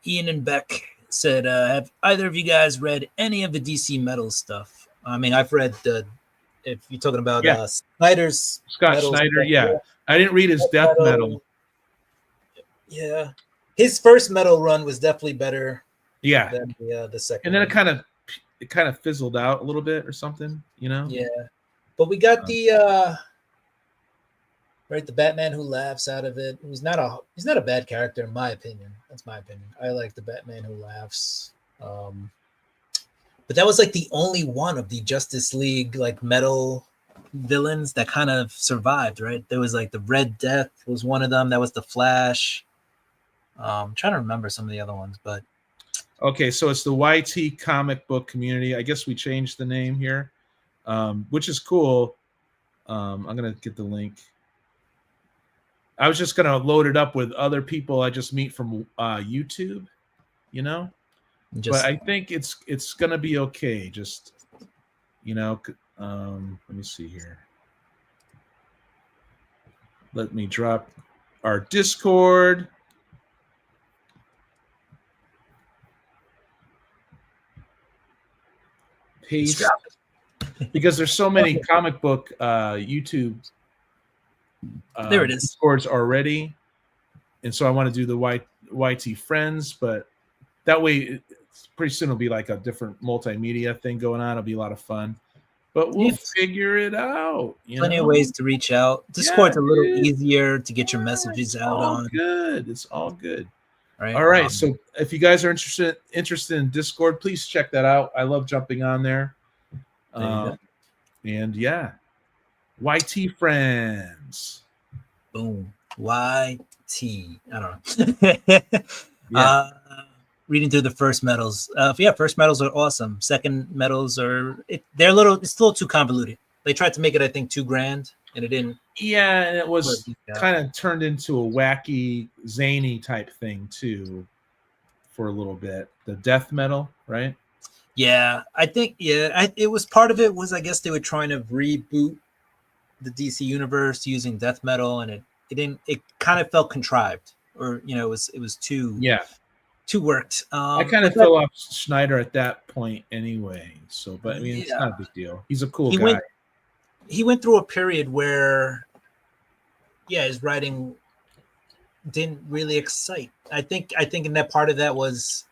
Speaker 3: Ian and Beck said, have either of you guys read any of the DC Metal stuff? I mean, I've read if you're talking about Scott
Speaker 2: Snyder, yeah. I didn't read his Death Metal.
Speaker 3: Yeah. His first Metal run was definitely better than the second.
Speaker 2: And then it kind of fizzled out a little bit or something, Yeah.
Speaker 3: But we got the Batman Who Laughs out of it. He's not a bad character in my opinion. That's my opinion. I like the Batman Who Laughs. But that was like the only one of the Justice League like metal villains that kind of survived, right? There was like the Red Death was one of them. That was the Flash. I'm trying to remember some of the other ones, but
Speaker 2: okay, so it's the YT comic book community. I guess we changed the name here, which is cool. I'm gonna get the link. I was just gonna load it up with other people I just meet from YouTube, but I think it's gonna be okay. Just let me see here. Let me drop our Discord. Paste, because there's so many comic book YouTube
Speaker 3: there it is.
Speaker 2: Discords already, and so I want to do the YT Friends, but that way pretty soon it'll be like a different multimedia thing going on. It'll be a lot of fun, but we'll figure it out.
Speaker 3: Plenty of ways to reach out. Discord's a little easier to get your messages out on.
Speaker 2: It's all good.
Speaker 3: Right.
Speaker 2: All right. So if you guys are interested in Discord, please check that out. I love jumping on there. And yeah, YT Friends.
Speaker 3: Boom. YT. I don't know. Reading through the first medals. First medals are awesome. Second medals it's a little too convoluted. They tried to make it, I think, too grand, and it didn't.
Speaker 2: Yeah, and it was kind of turned into a wacky, zany type thing too, for a little bit. The death metal, right?
Speaker 3: Yeah, I think it was part of it. Was I guess they were trying to reboot the DC universe using death metal, and it didn't. It kind of felt contrived, or it was too worked.
Speaker 2: I kind of fell off Snyder at that point anyway. So, but I mean, it's not a big deal. He's a cool guy.
Speaker 3: He went through a period where, his writing didn't really excite. I think in that part of that was,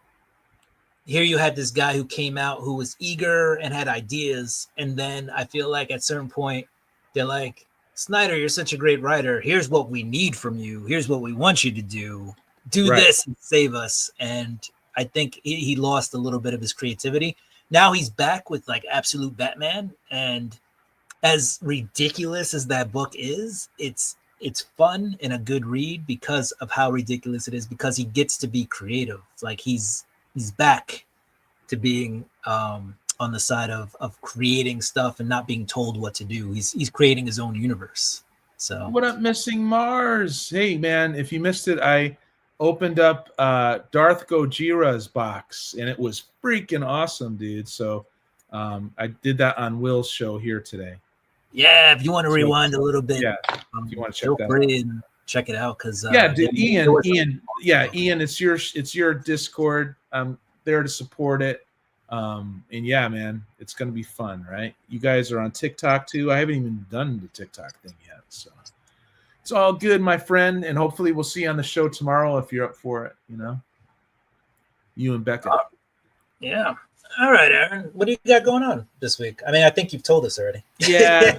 Speaker 3: here you had this guy who came out who was eager and had ideas, and then I feel like at a certain point they're like, Snyder, you're such a great writer. Here's what we need from you. Here's what we want you to do. Do this and save us. And I think he lost a little bit of his creativity. Now he's back with like Absolute Batman, and as ridiculous as that book is, it's fun and a good read because of how ridiculous it is, because he gets to be creative. Like he's back to being on the side of creating stuff and not being told what to do. He's creating his own universe. So
Speaker 2: what up, Missing Mars? Hey man, if you missed it, I opened up Darth Gojira's box and it was freaking awesome, dude. So I did that on Will's show here today.
Speaker 3: Yeah, if you want to rewind a little bit,
Speaker 2: if you want to check that out.
Speaker 3: And check it out, because
Speaker 2: Ian, it's your Discord. I'm there to support it. And yeah, man, it's gonna be fun, right? You guys are on TikTok too. I haven't even done the TikTok thing yet, so it's all good, my friend. And hopefully we'll see you on the show tomorrow if you're up for it. You and Becca.
Speaker 1: Yeah. All right, Aaron. What do you got going on this week? I mean, I think you've told us already.
Speaker 2: Yeah.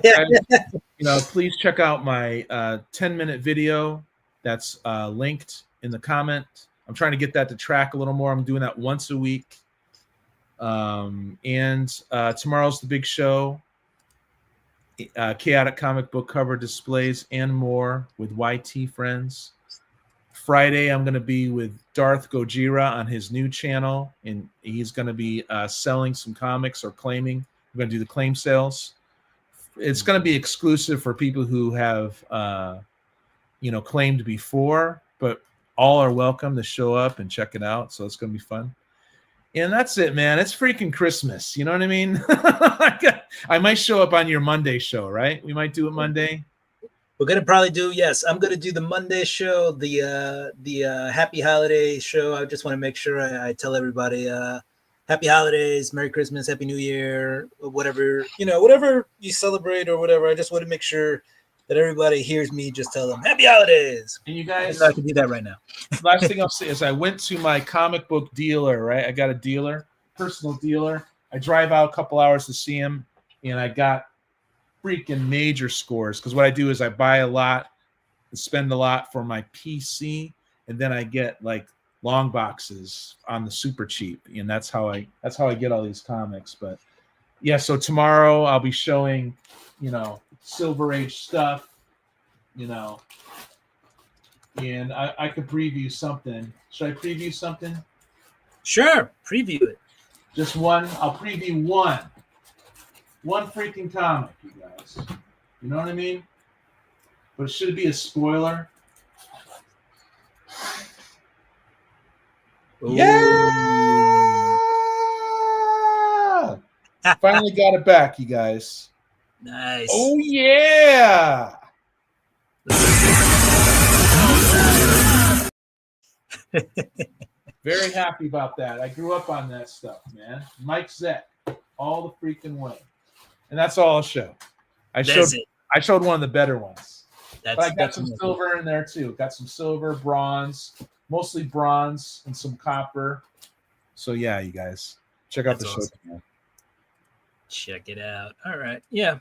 Speaker 2: Please check out my 10-minute video that's linked in the comment. I'm trying to get that to track a little more. I'm doing that once a week. And tomorrow's the big show. Chaotic comic book cover displays and more with YT friends. Friday, I'm going to be with Darth Gojira on his new channel, and he's going to be selling some comics or claiming. We're going to do the claim sales. It's going to be exclusive for people who have, claimed before, but all are welcome to show up and check it out. So it's going to be fun. And that's it, man. It's freaking Christmas. You know what I mean? I might show up on your Monday show, right? We might do it Monday.
Speaker 1: We're gonna probably do, yes. I'm gonna do the Monday show, the Happy Holiday show. I just want to make sure I tell everybody Happy Holidays, Merry Christmas, Happy New Year, whatever whatever you celebrate or whatever. I just want to make sure that everybody hears me. Just tell them Happy Holidays.
Speaker 2: And you guys,
Speaker 1: I can do that right now.
Speaker 2: Last thing I'll say is I went to my comic book dealer. Right, I got a dealer, personal dealer. I drive out a couple hours to see him, and I got freaking major scores, because what I do is I buy a lot, spend a lot for my PC, and then I get like long boxes on the super cheap, and that's how I get all these comics. But yeah, so tomorrow I'll be showing, Silver Age stuff, and I could preview something. Should I preview something?
Speaker 1: Sure, preview it.
Speaker 2: Just one. I'll preview one freaking comic, you guys. You know what I mean? But should it be a spoiler?
Speaker 1: Ooh.
Speaker 2: Yeah! Finally got it back, you guys.
Speaker 1: Nice.
Speaker 2: Oh, yeah! Very happy about that. I grew up on that stuff, man. Mike Zeck, all the freaking way. And that's all I'll show. I showed one of the better ones. But I got some silver in there too. Got some silver, bronze, mostly bronze, and some copper. So yeah, you guys, check out the show.
Speaker 1: Check it out. All right. Yeah.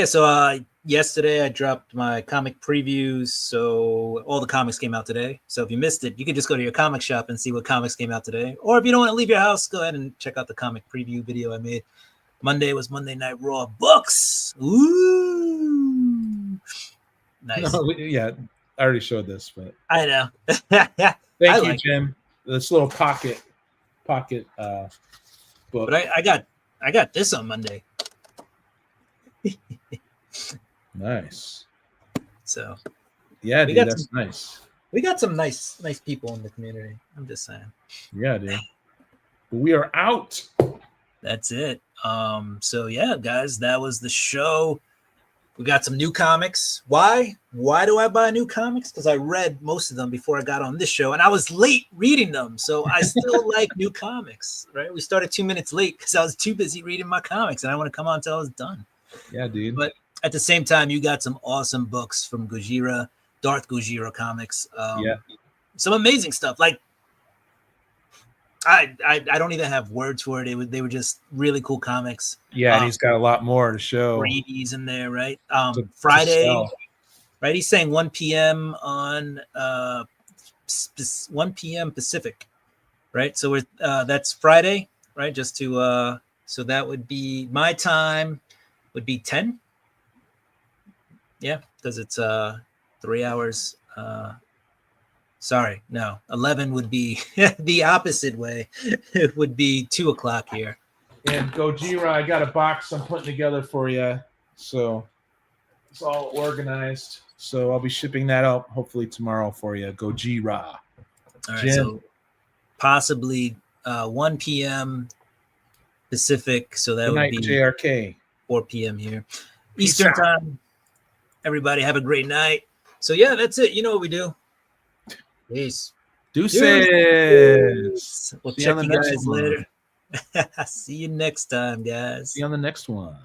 Speaker 1: So yesterday I dropped my comic previews. So all the comics came out today. So if you missed it, you can just go to your comic shop and see what comics came out today. Or if you don't want to leave your house, go ahead and check out the comic preview video I made. Monday was Monday Night Raw books. Ooh. Nice.
Speaker 2: No, yeah, I already showed this, but
Speaker 1: I know.
Speaker 2: Thank you, Jim. This little pocket book.
Speaker 1: But I got this on Monday.
Speaker 2: Nice.
Speaker 1: So
Speaker 2: yeah, dude, that's nice.
Speaker 1: We got some nice people in the community. I'm just saying.
Speaker 2: Yeah, dude. We are out.
Speaker 1: That's it. So yeah, guys, that was the show. We got some new comics. Why do I buy new comics? Because I read most of them before I got on this show, and I was late reading them. So I still like new comics, right? We started 2 minutes late because I was too busy reading my comics, and I want to come on until I was done.
Speaker 2: Yeah, dude.
Speaker 1: But at the same time, you got some awesome books from Gojira, Darth Gojira Comics. Some amazing stuff. Like I don't even have words for it. They were just really cool comics.
Speaker 2: Yeah, and he's got a lot more to show.
Speaker 1: Brady's in there, right? Friday, right? He's saying 1 p.m. on 1 p.m. Pacific, right? So that's Friday, right? Just to so that would be my time would be 10. Yeah, because it's 3 hours. Sorry, no. 11 would be the opposite way. It would be 2 o'clock here.
Speaker 2: And Gojira, I got a box I'm putting together for you. So it's all organized. So I'll be shipping that out hopefully tomorrow for you. Gojira.
Speaker 1: All right, so possibly 1 p.m. Pacific. So that would be
Speaker 2: JRK.
Speaker 1: 4 p.m. here. Eastern time. Everybody have a great night. So yeah, that's it. You know what we do. Peace.
Speaker 2: Deuces.
Speaker 1: We'll check you guys later. See you next time, guys.
Speaker 2: See you on the next one.